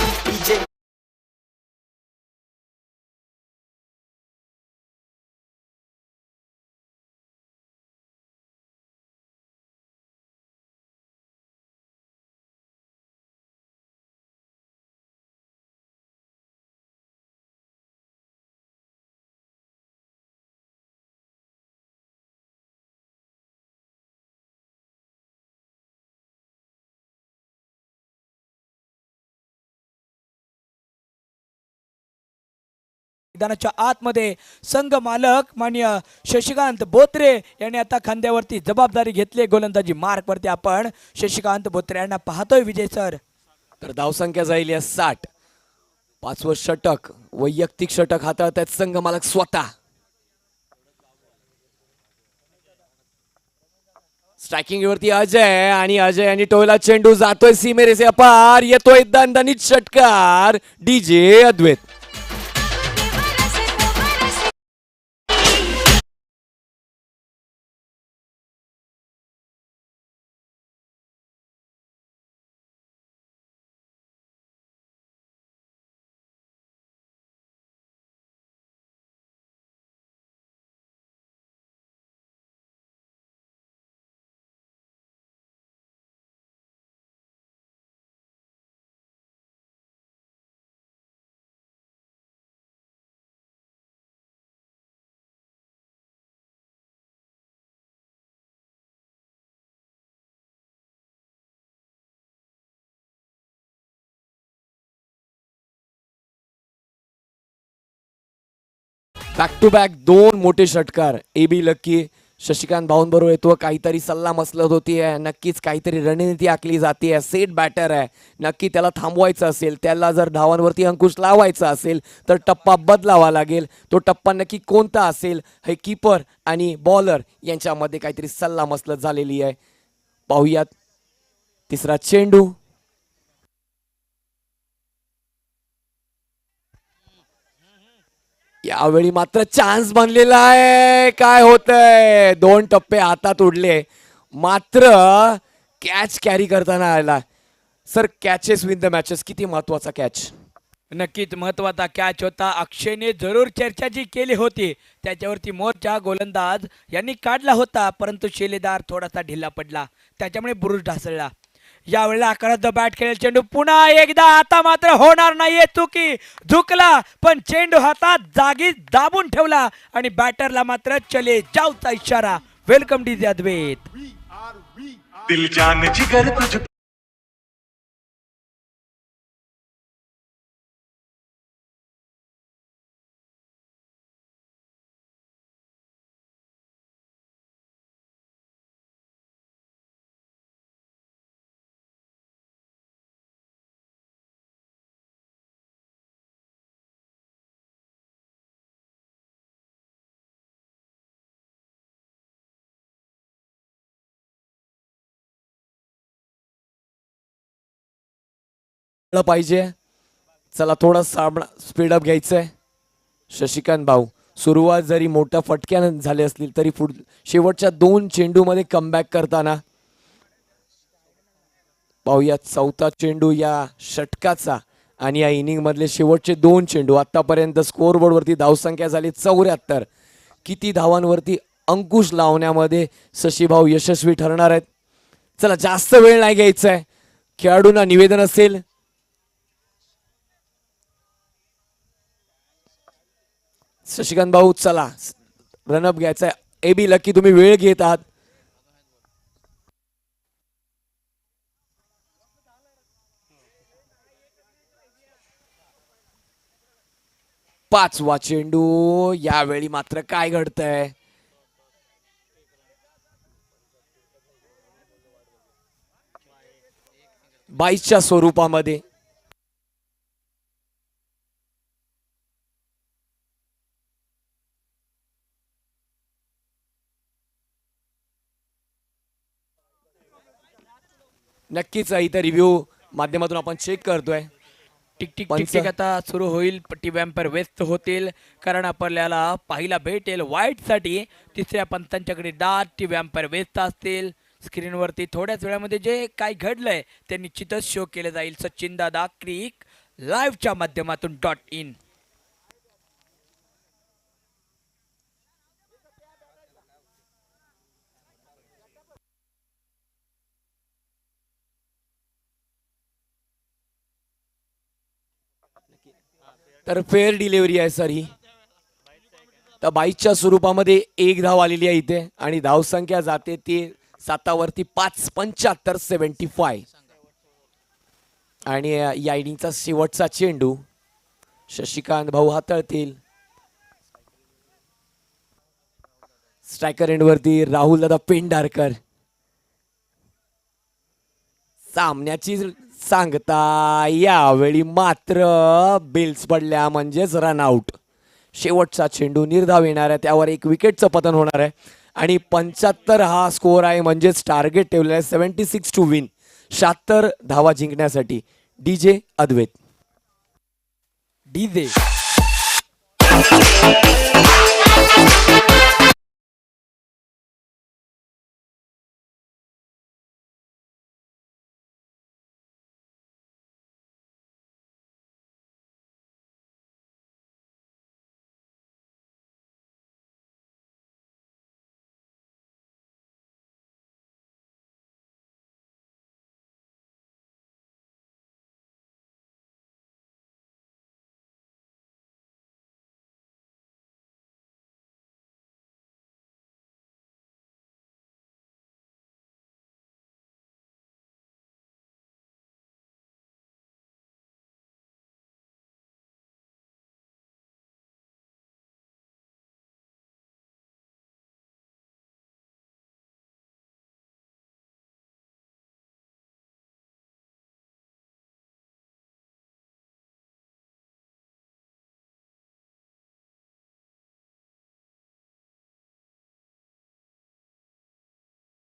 मैदानाच्या आतमध्ये संघ मालक मान्य शशिकांत बोत्रे यांनी आता खांद्यावरती जबाबदारी घेतली. गोलंदाजी मार्क वरती आपण शशिकांत बोत्रे यांना पाहतोय विजय सर. तर धावसंख्या जाईल या 60. 5वं षटक, वैयक्तिक षटक हाताळत आहेत संघ मालक स्वतः. स्ट्रायकिंग वरती अजय आणि अजय आणि टोला चेंडू जातोय सीमेरेषे पार. येतोय दणदणीत षटकार. DJ Advait. Back to back 2 मोठे षटकार. ए बी लकी शशिकांत भाऊंबरोबर येतो. काहीतरी सल्ला मसलत होतीये, नक्कीच काहीतरी रणनीती आखली जाते. सेट बॅटर आहे, नक्की त्याला थांबवायचं असेल, त्याला जर धावांवरती अंकुश लावायचा असेल तर टप्पा बदलावा लागेल. तो टप्पा नक्की कोणता असेल हे कीपर आणि बॉलर यांच्यामध्ये काहीतरी सल्ला मसलत झालेली आहे. पाहूयात तिसरा चेंडू. यावेळी मात्र चान्स बनलेला आहे. काय होतंय, 2 टप्पे हातात उडले, मात्र कॅच कॅरी करताना आला. Sir, catches win the matches, किती महत्वाचा कॅच. नक्कीच महत्वाचा कॅच होता. अक्षयने जरूर चर्चा जी केली होती त्याच्यावरती मोर्चा गोलंदाज यांनी काढला होता, परंतु शिलेदार थोडासा ढिला पडला, त्याच्यामुळे बुरुज ढासळला. यावेळेला आकारात बॅट खेळेल चेंडू पुन्हा एकदा. आता मात्र होणार नाहीये चुकी, झुकला पण चेंडू हातात जागी दाबून ठेवला आणि बॅटरला मात्र चले जाऊचा इशारा. वेलकम डीजे अद्वैत. दिल जान जिगर तुझ पाहिजे. चला, थोडा स्पीडअप घ्यायचंय. शशिकांत भाऊ, सुरुवात जरी मोठ्या फटक्यानं झाली असली तरी शेवटच्या 2 चेंडूमध्ये कमबॅक करताना पाहूया. चौथा चेंडू या षटकाचा आणि या इनिंग मधले शेवटचे 2 चेंडू. आतापर्यंत स्कोअरबोर्ड वरती धावसंख्या झाली 74. किती धावांवरती अंकुश लावण्यामध्ये शशीभाऊ यशस्वी ठरणार आहेत. चला, जास्त वेळ नाही घ्यायचा आहे. खेळाडूंना निवेदन असेल, शशिकांत भाऊ चला रनअप घ्यायचा. ए बी लकी, तुम्ही वेळ घेत आहात. पाचवा चेंडू. यावेळी मात्र काय घडतंय, बाईसच्या स्वरूपामध्ये. नक्कीच इथं रिव्ह्यू माध्यमातून आपण चेक करतोय. टिक टिक टिक टिक आता सुरू होईल. टी वॅम्पर व्यस्त होतील, कारण आपल्याला पाहिला भेटेल वाईट साठी तिसऱ्या पंचांच्याकडे डाट टी वॅम्पर व्यस्त असतील. स्क्रीनवरती थोड्याच वेळामध्ये जे काय घडलंय ते निश्चितच शो केलं जाईल. सचिन दादा क्रिक लाईव्हच्या माध्यमातून .in. तर फेअर डिलिव्हरी आहे सर ही. तर 22च्या स्वरूपामध्ये 1 धाव आलेली आहे इथे आणि धावसंख्या जाते ती 7वरती 5. 75-75. आणि या इनिंगचा शेवटचा चेंडू शशिकांत भाऊ हाताळतील. स्ट्रायकर एंडवरती राहुल दादा पेंढारकर. सामन्याची सांगता यावेळी मात्र बिल्स पडल्या, म्हणजेच रनआउट. शेवटचा चेंडू निर्धाव येणार आहे, त्यावर 1 विकेटचं पतन होणार आहे आणि 75 हा स्कोअर आहे, म्हणजेच टार्गेट ठेवलेला आहे 76 टू विन, 76 धावा जिंकण्यासाठी. डीजे अद्वैत. डीजे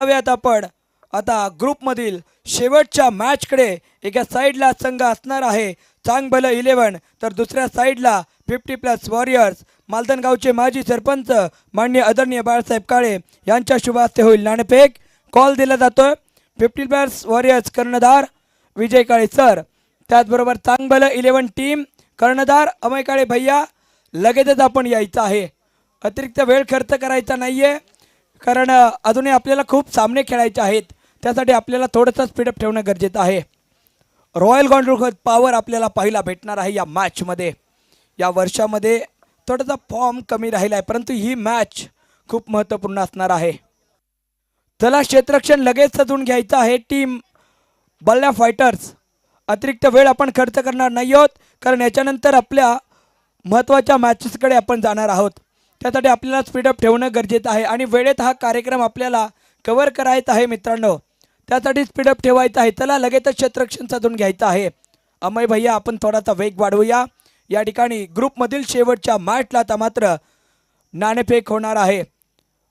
जाऊयात आपण आता ग्रुपमधील शेवटच्या मॅचकडे. एका साईडला संघ असणार आहे चांगभलं 11, तर दुसऱ्या साईडला 50+ वॉरियर्स. मालदणगावचे माजी सरपंच माननीय आदरणीय बाळासाहेब काळे यांच्या शुभ हस्ते होईल नाणेफेक. कॉल दिला जातोय 50+ वॉरियर्स कर्णधार विजय काळे सर, त्याचबरोबर चांगभलं 11 टीम कर्णधार अमय काळे भैया. लगेचच आपण यायचं आहे, अतिरिक्त वेळ खर्च करायचा नाहीये, कारण अजूनही आपल्याला खूप सामने खेळायचे आहेत. त्यासाठी आपल्याला थोडंसं स्पीडअप ठेवणं गरजेचं आहे. रॉयल गांडूळ पॉवर आपल्याला पाहायला भेटणार आहे या मॅचमध्ये. या वर्षामध्ये थोडासा फॉर्म कमी राहिला आहे, परंतु ही मॅच खूप महत्त्वपूर्ण असणार आहे. चला क्षेत्ररक्षण लगेच सजवून घ्यायचं आहे टीम बल्ल्या फायटर्स. अतिरिक्त वेळ आपण खर्च करणार नाही आहोत, कारण याच्यानंतर आपल्या महत्त्वाच्या मॅचेसकडे आपण जाणार आहोत. त्यासाठी आपल्याला स्पीडअप ठेवणं गरजेचं आहे आणि वेळेत हा कार्यक्रम आपल्याला कव्हर करायचा आहे मित्रांनो. त्यासाठी स्पीडअप ठेवायचं आहे. चला लगेचच क्षेत्ररक्षण साधून घ्यायचं आहे. अमय भैया आपण थोडासा वेग वाढवूया. या ठिकाणी ग्रुपमधील शेवटच्या मॅचला आता मात्र नाणेफेक होणार आहे.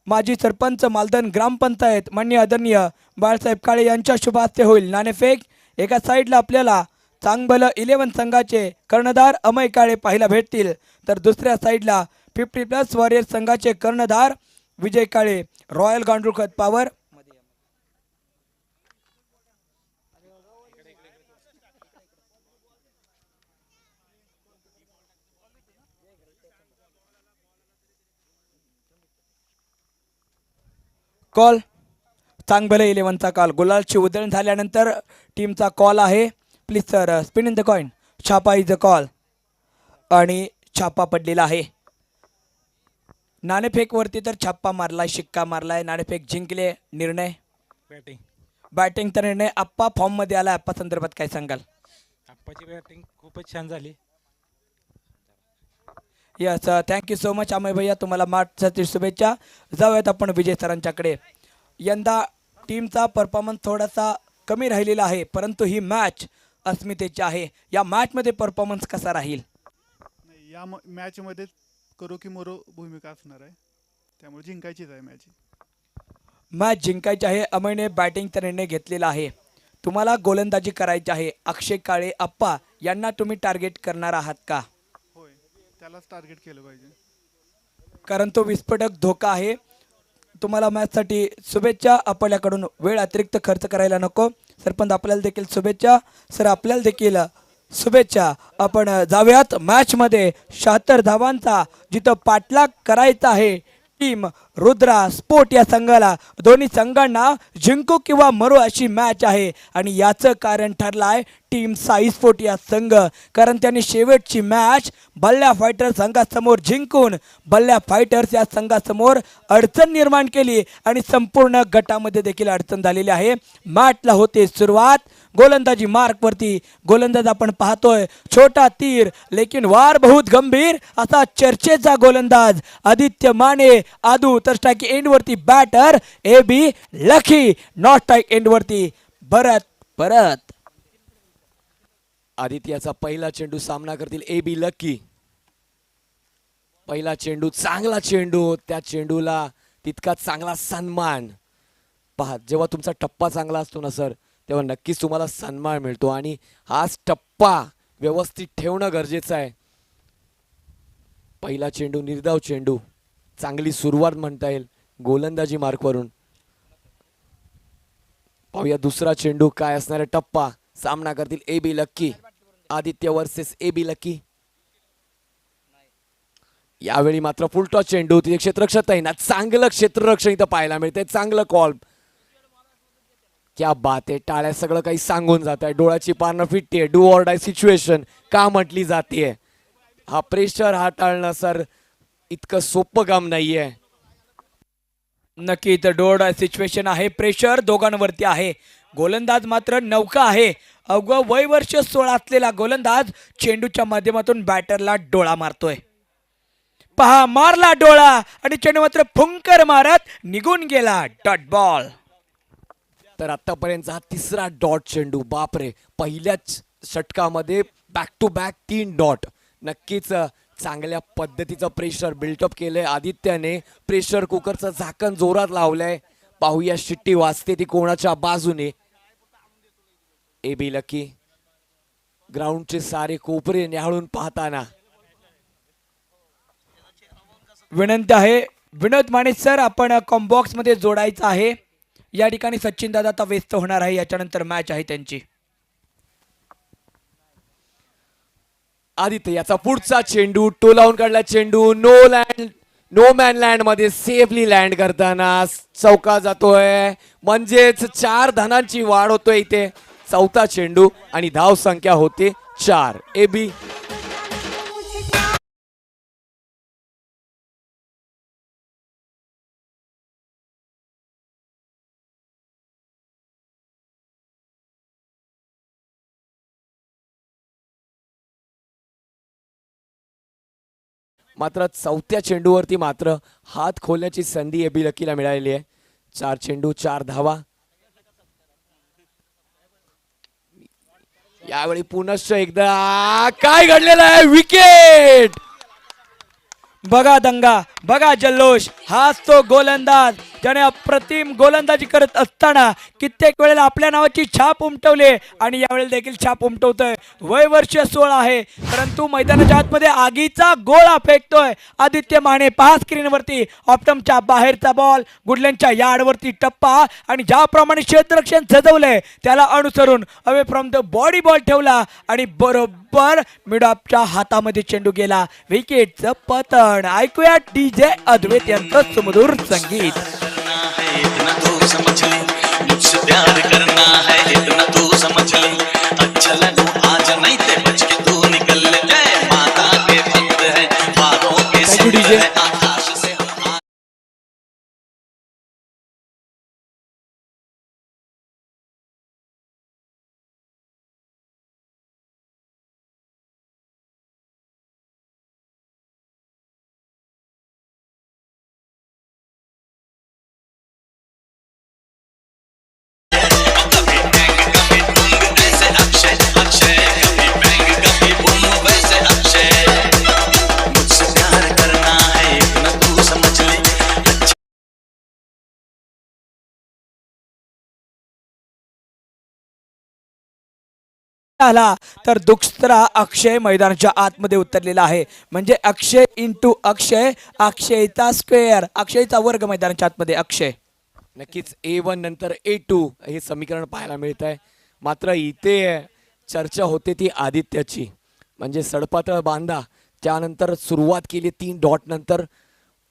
माजी सरपंच मालदण ग्रामपंचायत माननीय आदरणीय बाळासाहेब काळे यांच्या शुभ हस्ते होईल नाणेफेक. एका साईडला आपल्याला चांगभलं 11 संघाचे कर्णधार अमय काळे पाहायला भेटतील, तर दुसऱ्या साईडला 50+ वॉरियर्स संघाचे कर्णधार विजय काळे रॉयल गांडूळ पॉवर. कॉल चांगभलं 11चा कॉल. गुलालची उधळण झाल्यानंतर टीमचा कॉल आहे. Please sir spin in the coin. छापा इज अ कॉल आणि छापा पडलेला आहे. नाणेफेकवरती तर छापा मारलाय, शिक्का मारलाय. नाणेफेक जिंकले. निर्णय बॅटिंगचा निर्णय. आप्पा फॉर्ममध्ये आला. आप्पा संदर्भात काय सांगाल? आप्पाची बॅटिंग खूपच छान झाली. Yes thank you so much Amay भैया, तुम्हाला मार्चसाठी शुभेच्छा. जाऊयात आपण विजय सरांच्याकडे. यंदा टीमचा परफॉर्मन्स थोडासा कमी राहिलेला आहे, परंतु ही मॅच अस्मितेची आहे. या मॅचमध्ये परफॉर्मन्स कसा राहील? नाही, या मॅचमध्ये करो की मरो भूमिका असणार आहे, त्यामुळे जिंकायचीच आहे मॅच. मॅच जिंकायची आहे. अमयने बॅटिंगचा निर्णय घेतलेला आहे. तुम्हाला गोलंदाजी करायची आहे. अक्षय काळे आप्पा यांना तुम्ही टार्गेट करणार आहात का? होय, त्यालाच टार्गेट केलं पाहिजे, कारण तो विस्फोटक धोका आहे. तुम्हाला मॅचसाठी शुभेच्छा. आपल्याकडून वेळ अतिरिक्त खर्च करायला नको. सरपंच आपल्याला देखील शुभेच्छा. सर आपल्याला देखील शुभेच्छा. आपण जाऊयात मॅचमध्ये. 76 धावांचा जिथं पाठलाग करायचा आहे टीम रुद्रा स्पोर्ट या संघाला. दोन्ही संघांना जिंकू किंवा मरू अशी मॅच आहे आणि याचं कारण ठरलं आहे टीम साई स्पोर्ट या संघ, कारण त्यांनी शेवटची मॅच बल्ल्या फायटर्स संघासमोर जिंकून बल्ल्या फायटर्स या संघासमोर अडचण निर्माण केली आणि संपूर्ण गटामध्ये देखील अडचण झालेली आहे. मॅचला होते सुरुवात. गोलंदाजी मार्कवरती गोलंदाज आपण पाहतोय छोटा तीर लेकिन वार बहुत गंभीर असा चर्चेचा गोलंदाज आदित्य माने आदू. तर स्ट्राईक एंडवरती batter A B lucky. Not strike एंडवरती परत आदित्यचा पहिला चेंडू सामना करतील ए बी लकी. पहिला चेंडू चांगला चेंडू, त्या चेंडूला तितका चांगला सन्मान. पहा, जेव्हा तुमचा टप्पा चांगला असतो ना सर, तेव्हा नक्कीच तुम्हाला सन्मान मिळतो आणि हाच टप्पा व्यवस्थित ठेवणं गरजेचं आहे. पहिला चेंडू निर्धाव चेंडू, चांगली सुरुवात म्हणता येईल गोलंदाजी मार्कवरून. पाहूया दुसरा चेंडू काय असणार आहे. टप्पा सामना करतील A B lucky. Aditya versus A B lucky. यावेळी मात्र फुलटॉस चेंडू, तिथे क्षेत्ररक्षक आहे ना, चांगलं क्षेत्ररक्षण इथं पाहायला मिळतंय. चांगलं कॉल. क्या बात आहे. टाळ्या सगळं काही सांगून जात आहे. डोळ्याची पारणं फिटते. डू ऑर डाय सिच्युएशन का म्हटली जाते. हा प्रेशर हाताळणं सर इतकं सोपं काम नाहीये. नक्की इथं डोड सिच्युएशन आहे. प्रेशर दोघांवरती आहे. गोलंदाज मात्र नौका आहे. अवघं वय वर्ष 16 असलेला गोलंदाज चेंडूच्या माध्यमातून बॅटरला डोळा मारतोय. पहा, मारला डोळा आणि चेंडू मात्र फुंकर मारत निघून गेला. Dot ball. तर आतापर्यंतचा हा तिसरा डॉट चेंडू. बापरे, पहिल्याच षटकामध्ये बॅक टू बॅक 3 डॉट. नक्कीच चांगल्या पद्धतीचं प्रेशर बिल्टअप केलंय आदित्यने. प्रेशर कुकरचं झाकण जोरात लावलंय. पाहूया शिट्टी वाजते ती कोणाच्या बाजूने. ए बी लकी ग्राउंडचे सारे कोपरे न्याहाळून पाहताना. विनंती आहे विनोद माने सर, आपण कॉम्बॉक्स मध्ये जोडायचं आहे. या ठिकाणी सचिन दादा आता व्यस्त होणार आहे. याच्यानंतर मॅच आहे त्यांची. आदित्य याचा पुढचा चेंडू टोलावून काढला चेंडू. नो मॅन लँड मध्ये सेफली लँड करताना चौका जातोय. म्हणजेच 4 धानांची वाढ होतोय इथे. चौथा चेंडू आणि धाव संख्या होते 4. ए बी मात्र चौथ्या चेंडूवरती मात्र हात खोलण्याची संधी ए बी लकीला मिळालेली आहे. 4 चेंडू 4 धावा. यावेळी पुनश्च एकदा काय घडलेलं आहे. विकेट. बघा दंगा, बघा जल्लोष. हाच तो गोलंदाज ज्याने अप्रतिम गोलंदाजी करत असताना कित्येक वेळेला आपल्या नावाची छाप उमटवली आणि यावेळेला देखील छाप उमटवतोय. वय वर्ष 16 आहे, परंतु मैदानाच्या आतमध्ये आगीचा गोळा फेकतोय आदित्य माने. पहा स्क्रीनवरती ऑप्टमच्या बाहेरचा बॉल, गुडल्यांच्या यार्डवरती टप्पा आणि ज्याप्रमाणे क्षेत्ररक्षण सजवलंय त्याला अनुसरून away from the body ball ठेवला आणि बरोबर मिडॉपच्या हातामध्ये चेंडू गेला. विकेटचं पतन. ऐकूया डीजे अद्वैत यांचं सुमधुर संगीत. करना है इतना तू समझ ले, मुझसे प्यार करना है इतना तू समझ ले, अच्छा लगू आजा नहीं ते बच के तू निकल ले, जय माता के भक्त है पारों के Thank you, सिंह DJ. है आकाश से हम कभी बैंग कभी बूंद ऐसे अक्षय अक्षय, कभी बैंग कभी बूंद वैसे अक्षय, मुझसे प्यार करना है इतना तू समझ ले, आला तर दुसरा अक्षय मैदानाच्या आतमध्ये उतरलेला आहे. म्हणजे अक्षय इंटू अक्षय, अक्षयचा स्क्वेअर, अक्षयचा वर्ग मैदानाच्या आतमध्ये अक्षय. नक्कीच A1 नंतर A2 हे समीकरण पाहायला मिळत आहे. मात्र इथे चर्चा होते ती आदित्यची. म्हणजे सडपातळ बांधा त्यानंतर सुरुवात केली 3 डॉट नंतर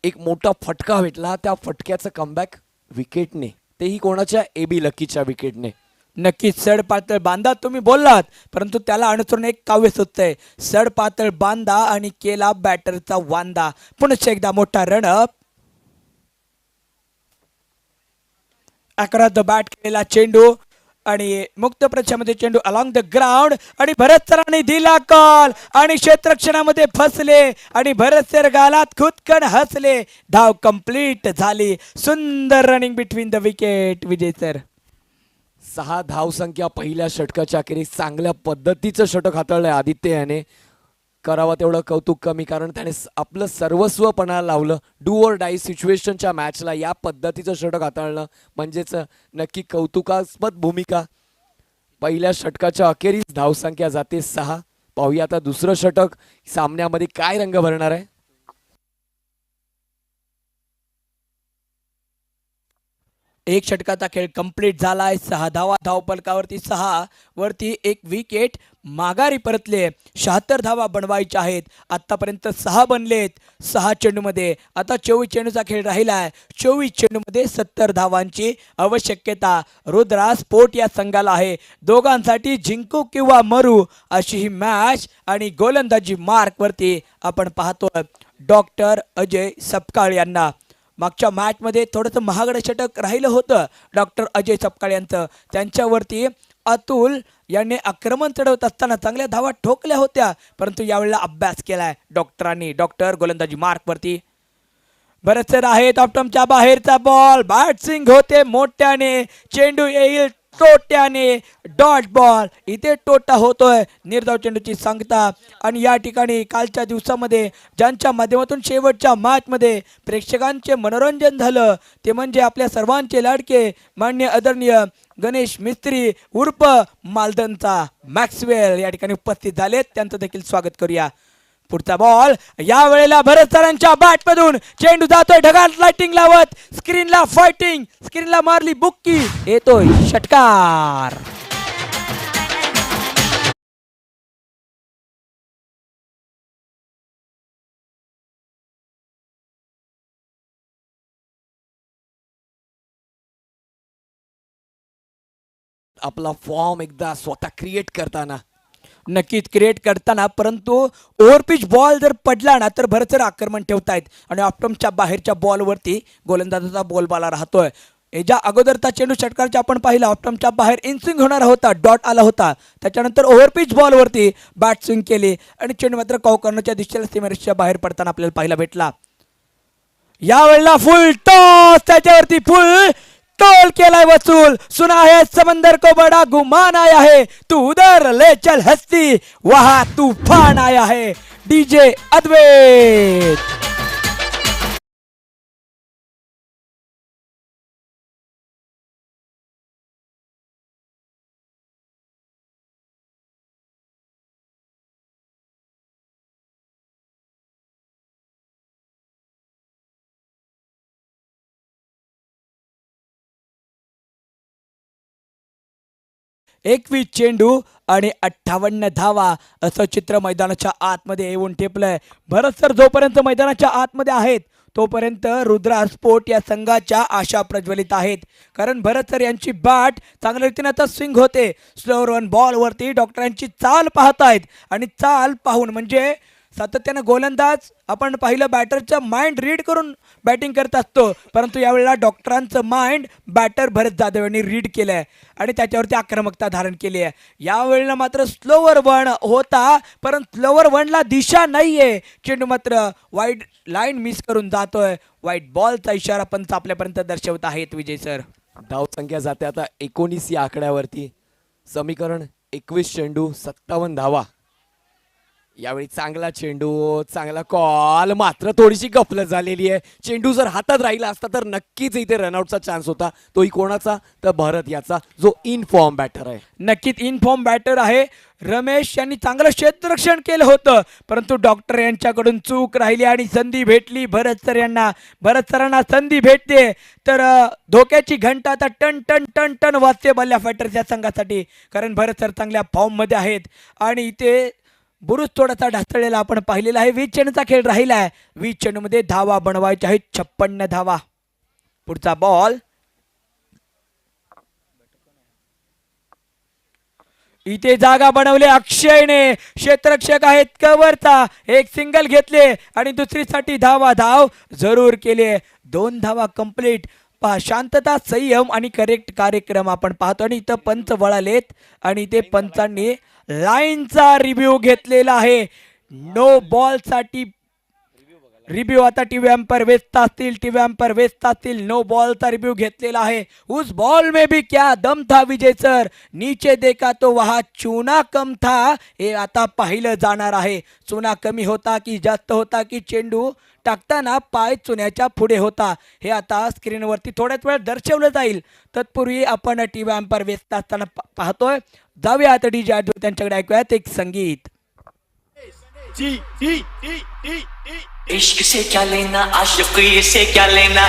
एक मोठा फटका भेटला. त्या फटक्याचं कमबॅक विकेटने, तेही कोणाच्या ए बी लकीच्या विकेटने. नक्कीच सड पातळ बांधा तुम्ही बोललात, परंतु त्याला अनुसरून एक काव्य सुचतंय. सड पातळ बांधा आणि केला बॅटरचा वांदा. पुन्हा एकदा मोठा रनअप. अकरा द बॅट केलेला चेंडू आणि मुक्त प्रदेशामध्ये चेंडू अलॉंग द ग्राउंड आणि भरत सरांनी दिला कॉल आणि क्षेत्ररक्षणामध्ये फसले आणि भरत सर गालात खुदकन हसले. धाव कंप्लीट झाली. सुंदर running between the wicket. Vijay sir. 6 धावसंख्या पहिल्या षटकाच्या अखेरीस. चांगल्या पद्धतीचं षटक हाताळलंय आदित्य याने. करावा तेवढं कौतुक कमी, कारण त्याने आपलं सर्वस्व पणाला लावलं. डू ऑर डाय सिच्युएशनच्या मॅचला या पद्धतीचं षटक हाताळणं म्हणजेच नक्की कौतुकास्पद भूमिका. पहिल्या षटकाच्या अखेरीस धावसंख्या जाते 6. पाहूया आता दुसरं षटक सामन्यामध्ये काय रंग भरणार आहे. एक षटकाचा खेळ कंप्लीट झालाय. 6 धावा धावफलकावरती, 6 वरती 1 विकेट. माघारी परतले. 76 धावा बनवायच्या आहेत. आतापर्यंत 6 बनलेत 6 चेंडूमध्ये. आता 24 चेंडूचा खेळ राहिलाय. 24 चेंडूमध्ये 70 धावांची आवश्यकता रुद्रा स्पोर्ट या संघाला आहे. दोघांसाठी जिंकू किंवा मरू अशी ही मॅच. आणि गोलंदाजी मार्क वरती आपण पाहतोय डॉक्टर अजय सपकाळ यांना. मागच्या मॅचमध्ये थोडंसं महागडं षटक राहिलं होतं डॉक्टर अजय सपकाळ यांचं. त्यांच्यावरती अतुल यांनी आक्रमण चढवत असताना चांगल्या धावा ठोकल्या होत्या, परंतु यावेळेला अभ्यास केलाय डॉक्टरांनी. डॉक्टर गोलंदाजी मार्क वरती. बरेच सर आहेत. ऑप्टमच्या बाहेरचा बॉल. बॅट स्विंग होते मोठ्याने. चेंडू येईल टोट्याने डॉट बॉल. इथे टोटा होतोय. निर्धाव चेंडूची सांगता. आणि या ठिकाणी कालच्या दिवसामध्ये ज्यांच्या माध्यमातून शेवटच्या मॅचमध्ये प्रेक्षकांचे मनोरंजन झालं ते म्हणजे आपल्या सर्वांचे लाडके मान्य आदरणीय गणेश मिस्त्री उर्फ मालदनचा मॅक्सवेल या ठिकाणी उपस्थित झालेत. त्यांचं देखील स्वागत करूया. पुढचा बॉल या वेळेला भरत सरांच्या बॅट मधून चेंडू जातोय ढगात लाइटिंग लावत. स्क्रीनला फाइटिंग. स्क्रीनला मारली बुक्की. येतोय षटकार. आपला फॉर्म एकदा स्वतः क्रिएट करताना नक्कीच क्रिएट करताना, परंतु ओव्हरपिच बॉल जर पडला ना तर भरसर आक्रमण ठेवतायत आणि ऑप्टमच्या बाहेरच्या बॉलवरती गोलंदाजाचा बोलबाला राहतोय. याच्या अगोदरचा चेंडू षटकारचा आपण पाहिला ऑप्टमच्या बाहेर इनस्विंग होणारा होता, डॉट आला होता. त्याच्यानंतर ओव्हरपिच बॉलवरती बॅट स्विंग केली आणि चेंडू मात्र कॉर्नरच्या दिशेला सीमारेषेच्या बाहेर पडताना आपल्याला पाहायला भेटला. यावेळेला फुल टॉस. त्याच्यावरती फुल टोल केलाय वसूल. सुना है समंदर को बड़ा गुमान आया है, तू उधर ले चल हस्ती वहां तूफान आया है. डीजे अद्वैत. एकवीस चेंडू आणि 58 धावा असं चित्र मैदानाच्या आतमध्ये येऊन ठेपलंय. भरत सर जोपर्यंत मैदानाच्या आतमध्ये आहेत तोपर्यंत रुद्रा स्पोर्ट या संघाच्या आशा प्रज्वलित आहेत. कारण भरत सर यांची बॅट चांगल्या रीतीने आता स्विंग होते. स्लो रन बॉलवरती डॉक्टरांची चाल पाहतायत आणि चाल पाहून म्हणजे सातत्यानं गोलंदाज आपण पाहिलं बॅटरचं माइंड रीड करून बॅटिंग करत असतो, परंतु यावेळेला डॉक्टरांचं माइंड बॅटर भरत जाधव यांनी रीड केलं आहे आणि त्याच्यावरती आक्रमकता धारण केली आहे. यावेळेला मात्र स्लोवर वन होता, परंतु स्लोवर वनला दिशा नाही आहे. चेंडू मात्र वाईड लाईन मिस करून जातोय. वाईट बॉलचा इशारा पंच आपल्यापर्यंत दर्शवत आहेत. विजय सर, धाव संख्या जाते आता 19 या आकड्यावरती. समीकरण 21 चेंडू 57 धावा. यावेळी चांगला चेंडू, चांगला कॉल, मात्र थोडीशी गफलत झालेली आहे. चेंडू जर हातात राहिला असता तर नक्कीच इथे रनआउटचा चान्स होता. तोही कोणाचा तर भरत याचा, जो इन फॉर्म बॅटर आहे. नक्कीच इन फॉर्म बॅटर आहे. रमेश यांनी चांगलं क्षेत्ररक्षण केलं होतं, परंतु डॉक्टर यांच्याकडून चूक राहिली आणि संधी भेटली भरत सर यांना. भरत सरांना संधी भेटते तर धोक्याची घंटा आता टन टन टन टन वाजते बल्ल्या फायटर्स या संघासाठी. कारण भरत सर चांगल्या फॉर्ममध्ये आहेत आणि इथे बुरुज थोडासा ढासळलेला आपण पाहिलेला आहे. 20 चेंडूचा खेळ राहिला आहे. 20 चेंडूमध्ये धावा बनवायच्या आहेत 56 धावा. पुढचा बॉल इथे जागा बनवले अक्षयने. क्षेत्ररक्षक आहेत कव्हरचा. एक सिंगल घेतले आणि दुसरीसाठी धाव जरूर केले. 2 धावा कंप्लीट. पहा, शांतता, संयम आणि करेक्ट कार्यक्रम आपण पाहतो आणि इथं पंच वळालेत आणि इथे पंचांनी लाईनचा रिव्ह्यू घेतलेला आहे. नो बॉल साठी रिव्ह्यू आता टीव्ही एम्पायर वेस्ट असतील. नो बॉलचा रिव्ह्यू घेतलेला आहे. उस बॉल में भी क्या दम था विजय सर, नीचे देखा तो वहा चुना कम था. हे आता पाहिलं जाणार आहे. चुना कमी होता की जास्त होता की चेंडू टाकताना पाय चुन्याच्या पुढे होता, हे आता स्क्रीनवरती थोड्याच वेळ दर्शवलं जाईल. तत्पूर्वी आपण टीव्ही एम्पायर व्यस्त असताना पाहतोय. जाऊया आता डीजे अद्वैत त्यांच्याकडे, ऐकूयात एक संगीत. इश्क से क्या लेना, आशिक से क्या लेना.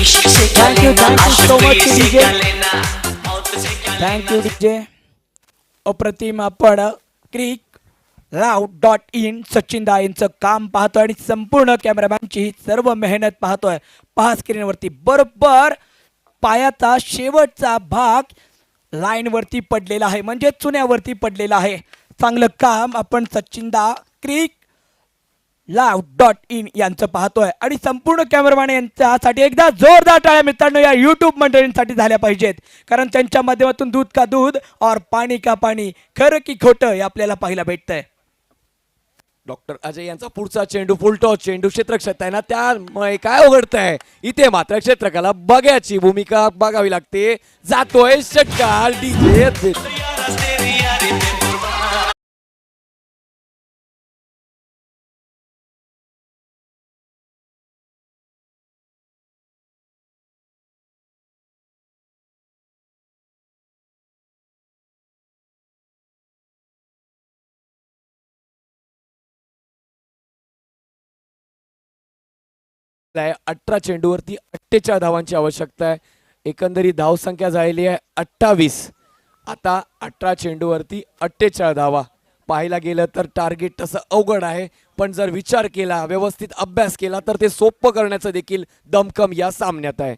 इश्क से क्या लेना, आशिक से क्या लेना, मौत से क्या लेना. Thank you DJ. अप्रतिम. आपण क्रिक लाव.in सचिन दा यांचं काम पाहतोय आणि संपूर्ण कॅमेरामॅनची सर्व मेहनत पाहतोय. पहा स्क्रीनवरती बरोबर पायाचा शेवटचा भाग लाईनवरती पडलेला आहे, म्हणजे चुन्यावरती पडलेला आहे. चांगलं काम आपण सचिन दा क्रिक live.in यांचं पाहतोय आणि संपूर्ण कॅमेरामॅन यांच्यासाठी एकदा जोरदार टाळ्या मित्रांनो या युट्यूब मंडळींसाठी झाल्या पाहिजेत, कारण त्यांच्या माध्यमातून दूध का दूध और पाणी का पाणी, खरं की खोटं हे आपल्याला पाहायला भेटतंय. डॉक्टर अजय यांचा पुढचा चेंडू फुलटॉस चेंडू क्षेत्ररक्षक आहे ना, त्यामुळे काय उघडतंय इथे मात्र क्षेत्रकाला बघायची भूमिका बघावी लागते. जातोय षटकार डीजे आहे. 18 चेंडूवरती 48 धावांची आवश्यकता आहे. एकंदरीत धावसंख्या झालेली आहे 28. आता 18 चेंडूवरती 48 धावा. पाहायला गेलं तर टार्गेट तसं अवघड आहे, पण जर विचार केला व्यवस्थित अभ्यास केला तर ते सोपं करण्याचं देखील दमखम या सामन्यात आहे.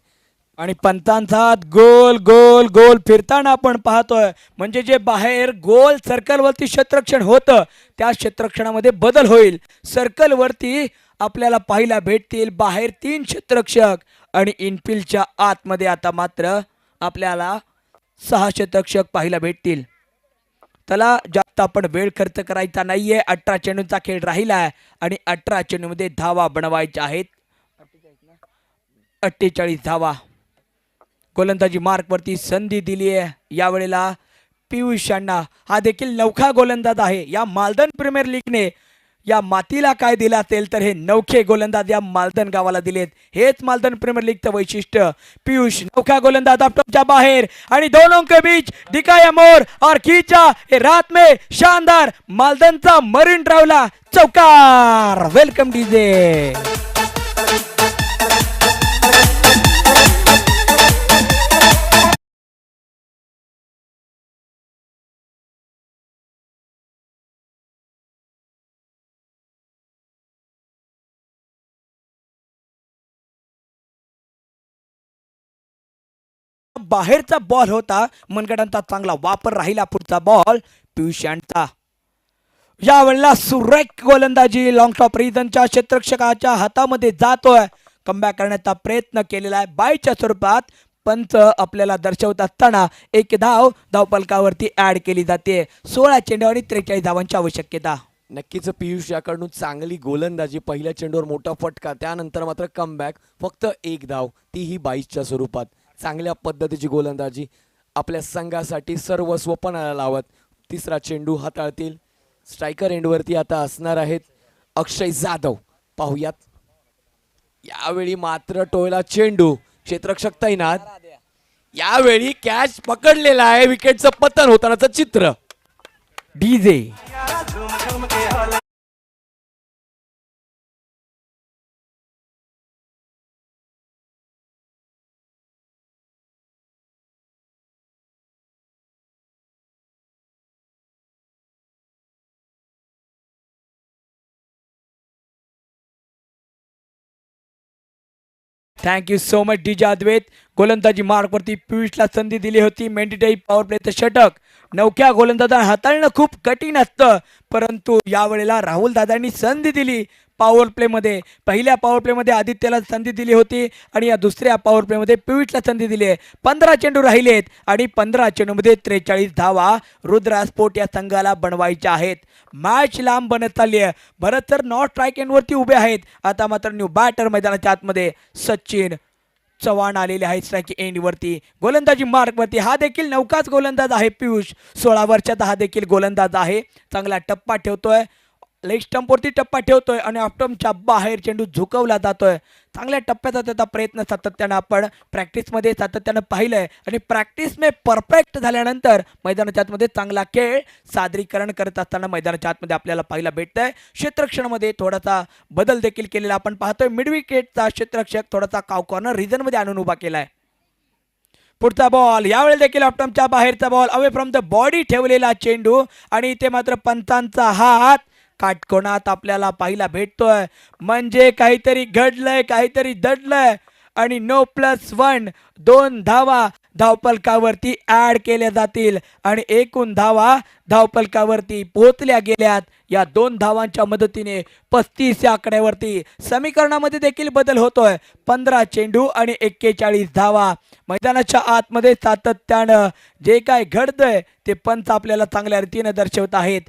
आणि पंतांचा हात गोल गोल गोल फिरताना आपण पाहतोय, म्हणजे जे बाहेर गोल सर्कलवरती क्षेत्ररक्षण होतं त्या क्षेत्ररक्षणामध्ये बदल होईल. सर्कलवरती आपल्याला पाहायला भेटतील बाहेर 3 क्षेत्ररक्षक आणि इनफिल्डच्या आतमध्ये आता मात्र आपल्याला 6 क्षेत्ररक्षक पाहायला भेटतील. त्याला जास्त आपण वेळ खर्च करायचा नाहीये. 18 चेंडूंचा खेळ राहिला आहे आणि 18 चेंडूमध्ये धावा बनवायच्या आहेत. 48 धावा. गोलंदाजी मार्कवरती संधी दिली आहे यावेळेला पियुष यांना. हा देखील नवखा गोलंदाज आहे. या मालदन प्रीमियर लीगने या मातीला काय दिलं असेल तर हे नवखे गोलंदाज या मालदन गावाला दिलेत. हेच मालदन प्रीमियर लीगचं वैशिष्ट्य. पियुष नवखा गोलंदाज ऑफटॉपच्या बाहेर आणि दोनों के बीच दिखाया मोर और खींचा हे रात में शानदार मालदनचा मरीन ड्राइवला चौकार. Welcome DJ. बाहेरचा बॉल होता, मनगटांचा चांगला वापर राहिला. पुढचा बॉल पियुष यांचा. यावेळेला सुरेख गोलंदाजी लॉंग टॉप रिजनच्या क्षेत्ररक्षकाच्या हातामध्ये जातोय. कमबॅक करण्याचा प्रयत्न केलेला आहे बायच्या स्वरूपात. पंच आपल्याला दर्शवत असताना एक धाव धावफलकावरती ऍड केली जाते. 16 चेंडू आणि 43 धावांची आवश्यकता. नक्कीच पियुष याकडून चांगली गोलंदाजी. पहिल्या चेंडूवर मोठा फटका, त्यानंतर मात्र कमबॅक. फक्त 1 धाव, तीही 22च्या स्वरूपात. चांगल्या पद्धतीची गोलंदाजी आपल्या संघासाठी सर्वस्व पणाला लावत. तिसरा चेंडू हाताळतील. स्ट्रायकर एंडवरती आता असणार आहेत अक्षय जाधव. पाहुयात. यावेळी मात्र टोयला चेंडू, क्षेत्ररक्षक तैनात. यावेळी कॅच पकडलेला आहे. विकेटचं पतन होतानाचं चित्र. DJ. Thank you so much DJ Advait. गोलंदाजी मार्कवरती पियुषला संधी दिली होती. मेंढीटाई पॉवर प्लेचं षटक. नवख्या गोलंदाजांना हाताळणं खूप कठीण असतं, परंतु यावेळेला राहुल दादांनी संधी दिली पॉवर प्लेमध्ये. पहिल्या पॉवर प्लेमध्ये आदित्यला संधी दिली होती आणि या दुसऱ्या पॉवर प्लेमध्ये पियुषला संधी दिली आहे. 15 चेंडू राहिलेत आणि 15 चेंडूमध्ये 43 धावा रुद्रा स्पोर्ट या संघाला बनवायच्या आहेत. मॅच लांब बनत चालली आहे. भरत सर नॉट स्ट्राईक एंडवरती उभे आहेत. आता मात्र न्यू बॅटर मैदानाच्या आतमध्ये सचिन चव्हाण आलेले आहेत स्ट्राईक एंडवरती. गोलंदाजी मार्कवरती हा देखील नवकाच गोलंदाज आहे पियुष. 16 वर्षाचा हा देखील गोलंदाज आहे. चांगला टप्पा ठेवतोय. लेग स्टंपवरती टप्पा ठेवतोय आणि ऑफस्टंपच्या बाहेर चेंडू झुकवला जातोय. चांगल्या टप्प्याचा त्याचा प्रयत्न सातत्यानं आपण प्रॅक्टिसमध्ये सातत्यानं पाहिलंय आणि प्रॅक्टिस में परफेक्ट झाल्यानंतर मैदानाच्या आतमध्ये चांगला खेळ सादरीकरण करत असताना मैदानाच्या आतमध्ये आपल्याला पाहायला भेटतंय. क्षेत्ररक्षणामध्ये थोडासा बदल देखील केलेला आपण पाहतोय. मिड विकेटचा क्षेत्ररक्षक थोडासा काव कॉर्नर रिजनमध्ये आणून उभा केलाय. पुढचा बॉल यावेळी देखील ऑफस्टंपच्या बाहेरचा ball away from the body ठेवलेला चेंडू आणि इथे मात्र पंचांचा हात काटकोनात आपल्याला पाहायला भेटतोय. म्हणजे काहीतरी घडलंय, काहीतरी दडलंय आणि 9+1 2 धावा धावफलकावरती ऍड केल्या जातील आणि एकूण धावा धावफलकावरती पोहोचल्या गेल्यात. या 2 धावांच्या मदतीने 35 या आकड्यावरती समीकरणामध्ये देखील बदल होतोय. 15 चेंडू आणि 41 धावा. मैदानाच्या आतमध्ये सातत्यानं जे काय घडतंय ते पंच आपल्याला चांगल्या रीतीने दर्शवत आहेत.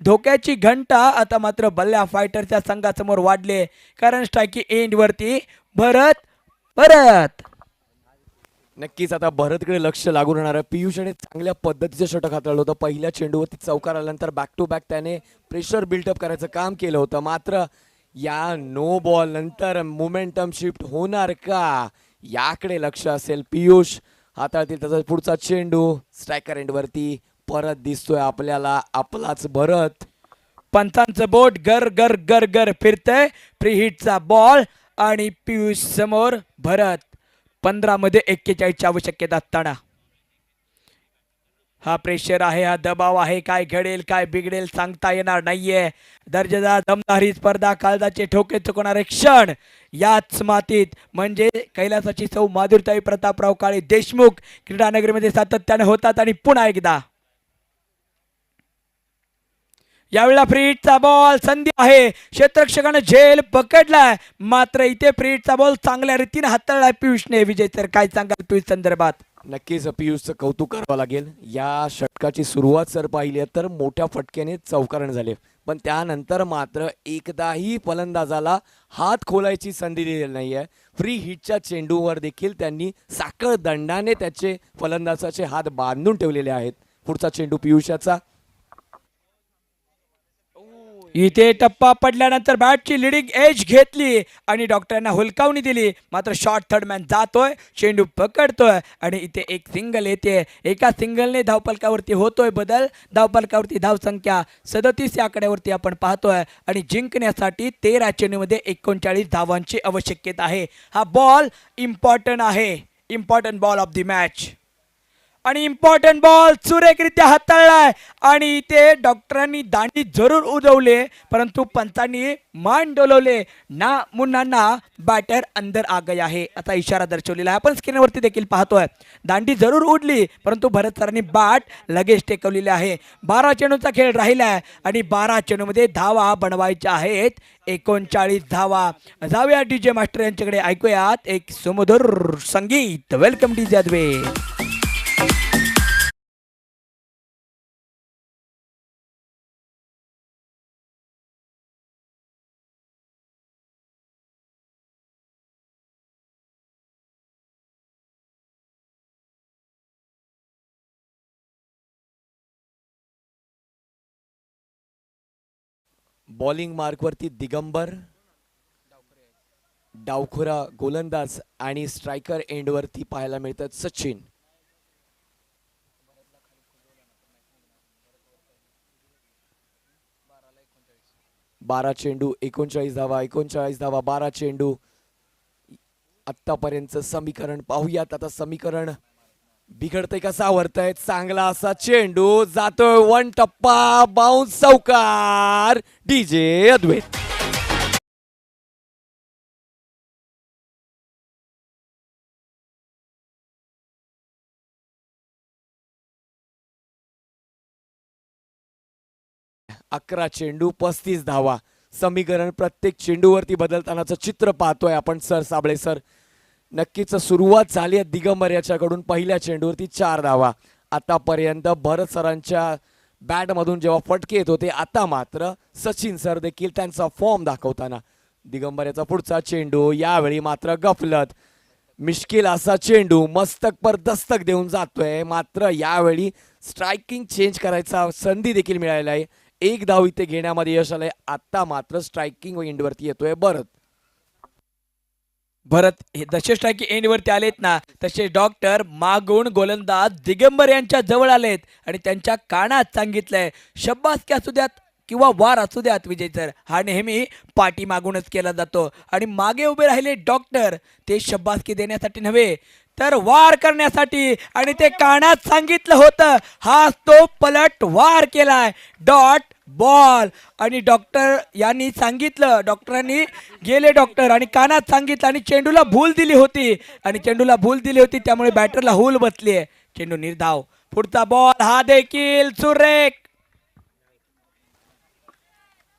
धोक्याची घंटा आता मात्र बल्ल्या फायटरच्या संघासमोर वाढले, कारण स्ट्रायकी एंडवरती भरत नक्कीच आता भरतकडे लक्ष लागून राहणार आहे. पियुषने चांगल्या पद्धतीचं षटक हाताळलं होतं. पहिल्या चेंडूवरती चौकार आल्यानंतर बॅक टू बॅक त्याने प्रेशर बिल्डअप करायचं काम केलं होतं. मात्र या नो बॉल नंतर मोमेंटम शिफ्ट होणार का याकडे लक्ष असेल. पियुष हाताळतील त्याचा पुढचा चेंडू स्ट्रायकर एंडवरती परत दिसतोय आपल्याला आपलाच भरत. पंचांचं बोट गर गर गर गर फिरतंय. फ्री हिटचा बॉल आणि पियुष समोर भरत. 15 मध्ये 41 आवश्यकता असताना हा प्रेशर आहे, हा दबाव आहे. काय घडेल काय बिघडेल सांगता येणार नाहीये. दर्जेदार दमदारी स्पर्धा, काळजाचे ठोके चुकणारे क्षण याच मातीत म्हणजे कैलासाची सौ माधुरताई प्रतापराव काळे देशमुख क्रीडानगरीमध्ये सातत्याने होतात. आणि पुन्हा एकदा यावेळेला फ्री हिटचा बॉल संधी आहे. क्षेत्ररक्षकाने झेल पकडलाय, मात्र इथे फ्री हिटचा बॉल चांगल्या रीतीने हाताळलाय पियुषने. विजय सर काय सांगाल पियुष संदर्भात? नक्कीच पियुषचं कौतुक करावं लागेल. या षटकाची सुरुवात जर पाहिली तर मोठ्या फटक्याने चौकारण झाले, पण त्यानंतर मात्र एकदाही फलंदाजाला हात खोलायची संधी दिलेली नाहीये. फ्री हिटच्या चेंडूवर देखील त्यांनी साखळ दंडाने त्याचे फलंदाजाचे हात बांधून ठेवलेले आहेत. पुढचा चेंडू पियुषाचा. इथे टप्पा पडल्यानंतर बॅटची लिडिंग एज घेतली आणि डॉक्टरांना हुलकावणी दिली, मात्र शॉर्ट थर्डमॅन जातोय, चेंडू पकडतोय आणि इथे एक सिंगल येते. एका सिंगलने धावफलकावरती होतोय बदल. धावफलकावरती धावसंख्या 37 या आकड्यावरती आपण पाहतोय आणि जिंकण्यासाठी 13 चेंडूमध्ये 39 धावांची आवश्यकता आहे. हा बॉल इम्पॉर्टंट आहे, important ball of the match आणि इम्पॉर्टंट बॉल सुरेखरित्या हाताळलाय. आणि इथे डॉक्टरांनी दांडी जरूर उडवले, परंतु पंचांनी मान डोलवले. ना मुन्नांना बॅटर अंदर आ गया आहे असा इशारा दर्शवलेला आहे. आपण स्क्रीनवरती देखील पाहतोय. दांडी जरूर उडली, परंतु भरत सरांनी बॅट लगेच टेकवलेली आहे. 12 चेंडूचा खेळ राहिलाय आणि 12 चेंडूमध्ये धावा बनवायच्या आहेत 39 धावा. जाऊया डीजे मास्टर यांच्याकडे, ऐकूयात एक सुमधुर संगीत. Welcome DJ Advait. बॉलिंग मार्कवरती दिगंबर, डावखुरा गोलंदाज आणि स्ट्रायकर एंडवरती पाहायला मिळतात सचिन. 12 चेंडू 39 धावा, 39 धावा 12 चेंडू. आतापर्यंत समीकरण पाहूयात. आता समीकरण बिघडतंय का सावरतंय? चांगला असा चेंडू जातोय, 1 टप्पा बाउन्स, चौकार. डीजे अद्वैत. अकरा चेंडू 35 धावा. समीकरण प्रत्येक चेंडूवरती बदलतानाचं चित्र पाहतोय आपण. सर साबळे सर, नक्कीच सुरुवात झाली आहे दिगंबर याच्याकडून. पहिल्या चेंडूवरती 4 धावा. आतापर्यंत भरत सरांच्या बॅटमधून जेव्हा फटके येत होते, आता मात्र सचिन सर देखील त्यांचा फॉर्म दाखवताना. दिगंबर याचा पुढचा चेंडू, यावेळी मात्र गफलत. मिश्किल असा चेंडू मस्तक पर दस्तक देऊन जातोय, मात्र यावेळी स्ट्रायकिंग चेंज करायचा संधी देखील मिळालेला आहे. 1 धाव इथे घेण्यामध्ये यश आलंय. आता मात्र स्ट्रायकिंग एंडवरती येतोय भरत. हे जसे स्ट्रायकी एंडवरती आलेत ना, तसे डॉक्टर मागून गोलंदाज दिगंबर यांच्या जवळ आलेत आणि त्यांच्या कानात सांगितलंय, शब्बासकी असू द्यात किंवा वार असू द्यात विजय सर, हा नेहमी पाठी मागूनच केला जातो. आणि मागे उभे राहिले डॉक्टर, ते शब्बासकी देण्यासाठी नव्हे, तर वार करण्यासाठी आणि ते कानात सांगितलं होतं, हा तो पलट वार केलाय, डॉट बॉल. आणि डॉक्टर यांनी सांगितलं, डॉक्टरांनी गेले डॉक्टर आणि कानात सांगितलं आणि चेंडूला भूल दिली होती त्यामुळे बॅटरला हूल बसली आहे. चेंडू निर्धाव. पुढचा बॉल हा देखील सुरेख.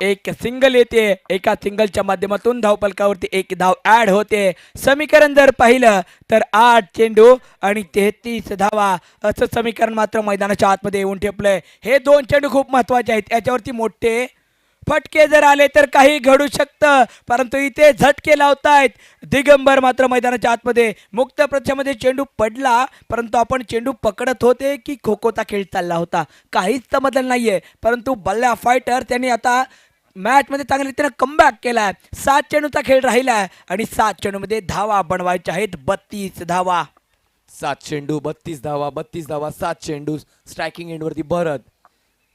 एक सिंगल येते, एका सिंगलच्या माध्यमातून धावफलकावरती एक धाव ऍड होते. समीकरण जर पाहिलं तर 8 चेंडू आणि 33 धावा असं समीकरण मात्र मैदानाच्या आतमध्ये येऊन ठेपलंय. हे 2 चेंडू खूप महत्वाचे आहेत. याच्यावरती मोठे फटके जर आले तर काही घडू शकतं, परंतु इथे झटके लावतायत दिगंबर. मात्र मैदानाच्या आतमध्ये मुक्त प्रदेशामध्ये चेंडू पडला, परंतु आपण चेंडू पकडत होते की खो खोचा खेळ चालला होता काहीच समजलं नाहीये. परंतु बल्ल्या फायटर त्यांनी आता मॅच मध्ये चांगल्या रीतीने कमबॅक केलाय. 7 चेंडूचा खेळ राहिलाय आणि 7 चेंडूमध्ये धावा बनवायच्या आहेत 32 धावा. 7 चेंडू 32 धावा, 32 धावा 7 चेंडू. स्ट्रायकिंग एंडवरती भरत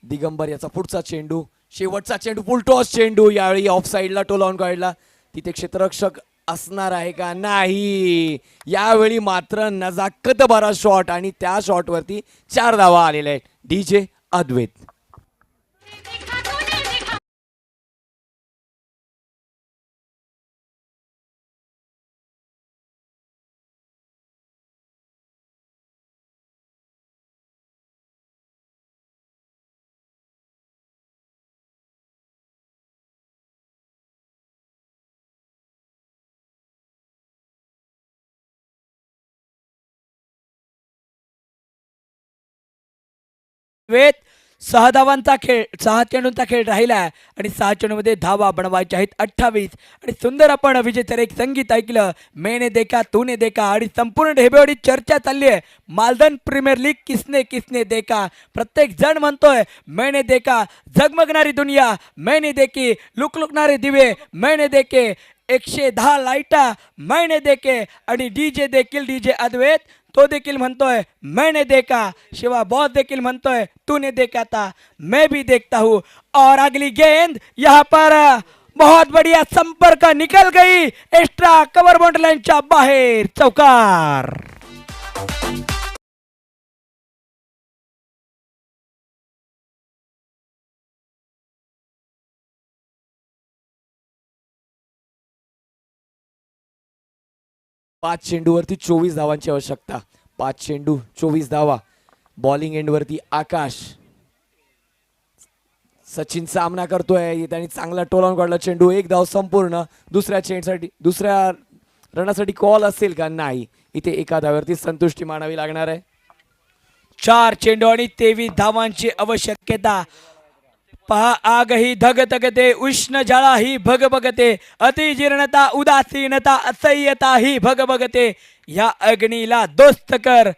दिगंबर याचा पुढचा चेंडू, शेवटचा चेंडू, फुल टॉस चेंडू. यावेळी ऑफ साईडला टोल ऑन काढला. तिथे क्षेत्ररक्षक असणार आहे का? नाही. यावेळी मात्र नजाकत भरा शॉट आणि त्या शॉटवरती 4 धावा आलेल्या आहेत. DJ अद्वैत. वेत 6 धावांचा खेळ, 6 चेंडूंचा खेळ राहिला आणि 6 चेंडूमध्ये धावा बनवायच्या आहेत 28. आणि सुंदर आपण विजेतर एक संगीत ऐकलं, मैंने देखा तूने देखा. आणि संपूर्ण ढेबेवाडी चर्चा चालली आहे, मालदन प्रीमियर लीग किसने किसने देखा. प्रत्येक जण म्हणतोय मैंने देखा, झगमगणारी दुनिया मैंने देखी, लुकलुकणारे दिवे मैंने देखे, 110 लाईटा मैंने देखे. आणि DJ देखील, DJ अद्वैत तो देखील म्हणतोय मैंने देखा. शिवा बॉस देखील म्हणतोय तूने देखा था, मैं भी देखता हूं. और अगली गेंद यहाँ पर बहुत बढ़िया संपर्क निकल गई, एक्स्ट्रा कवर बाउंड्री लाईनच्या बाहेर, चौकार. पाच चेंडूवरती 24 धावांची आवश्यकता. 5 चेंडू 24 धावा. बॉलिंग एंडवरती आकाश. सचिन सामना करतोय, त्यांनी चांगला टोलावून काढला चेंडू. 1 धाव संपूर्ण. दुसऱ्या रनासाठी कॉल असेल का? नाही. इथे एका धाव्यावरती संतुष्टी मानावी लागणार आहे. 4 चेंडू आणि 23 धावांची आवश्यकता. पहा, आग ही धग धगते, उष्ण ज्वाळा ही भग बगते, अतिजीर्णता, उदासीनता, असह्यता ही भग बगते. या अग्नीला दोस्त कर,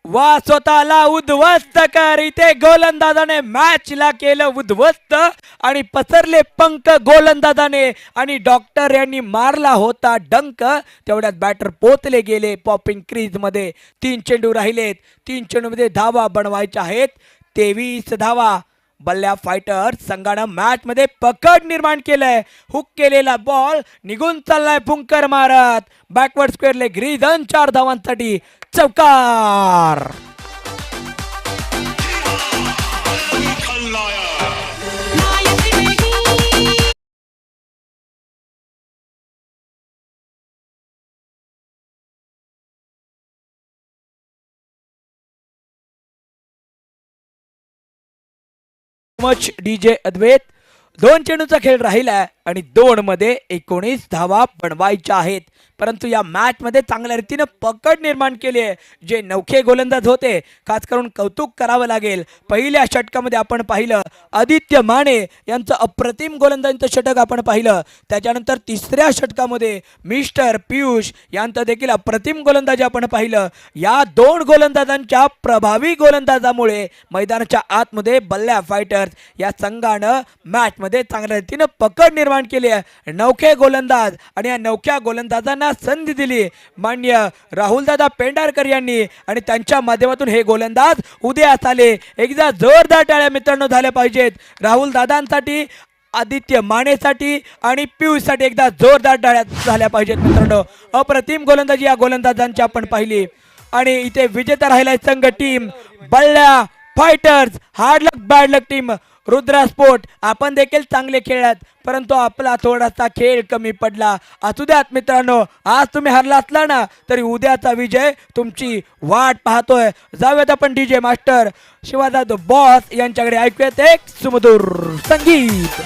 वा स्वतःला उद्ध्वस्त कर. इथे गोलंदाजाने मॅचला केलं उद्ध्वस्त आणि पसरले पंख गोलंदाजाने. आणि डॉक्टर यांनी मारला होता डंक, तेवढ्यात बॅटर पोचले गेले पॉपिंग क्रीज मध्ये. 3 चेंडू राहिलेत. 3 चेंडूमध्ये धावा बनवायच्या आहेत 23 धावा. बल्ल्या फायटर संघानं मॅच मध्ये पकड निर्माण केलंय. हुक केलेला बॉल निघून चाललाय पुंकर मारत. बॅकवर्ड स्क्वेअर लेग रिझन 4 धावांसाठी, चौकार. मच DJ अद्वैत. 2 चेंडूचा खेळ राहिला आणि 2 मध्ये 19 धावा बनवायच्या आहेत. परंतु या मॅच मध्ये चांगल्या रीतीने पकड निर्माण केली आहे जे नौखे गोलंदाज होते. खास करून कौतुक करावं लागेल. पहिल्या षटकामध्ये आपण पाहिलं आदित्य माने यांचं अप्रतिम गोलंदाजांचं षटक आपण पाहिलं. त्याच्यानंतर तिसऱ्या षटकामध्ये मिस्टर पियुष यांचं देखील अप्रतिम गोलंदाजी आपण पाहिलं. या 2 गोलंदाजांच्या प्रभावी गोलंदाजामुळे मैदानाच्या आतमध्ये बल्ल्या फायटर्स या संघानं मॅच मध्ये चांगल्या रीतीने पकड निर्माण केली आहे. नौखे गोलंदाज आणि या नौख्या गोलंदाजांना संधी दिली मान्य राहुलदादा पेंढारकर यांनी आणि त्यांच्या माध्यमातून हे गोलंदाज उदयास आले. एकदा जोरदार टाळ्या मित्रांनो झाल्या पाहिजेत राहुल दादांसाठी. आदित्य मानेसाठी आणि पियुषसाठी एकदा जोरदार टाळ्या झाल्या पाहिजेत मित्रांनो. अप्रतिम गोलंदाजी या गोलंदाजांची आपण पाहिली. आणि इथे विजेता राहिलाय संघ टीम बल्ल्या फायटर्स. हार्ड लक बॅड लक टीम रुद्रा स्पोर्ट. आपण देखील चांगले खेळलात परंतु आपला थोडासा खेळ कमी पडला. असू द्यात मित्रांनो, आज तुम्ही हरला असला ना तरी उद्याचा विजय तुमची वाट पाहतोय. जाऊयात आपण DJ मास्टर शिवाजाद बॉस यांच्याकडे. ऐकूयात एक सुमधुर संगीत.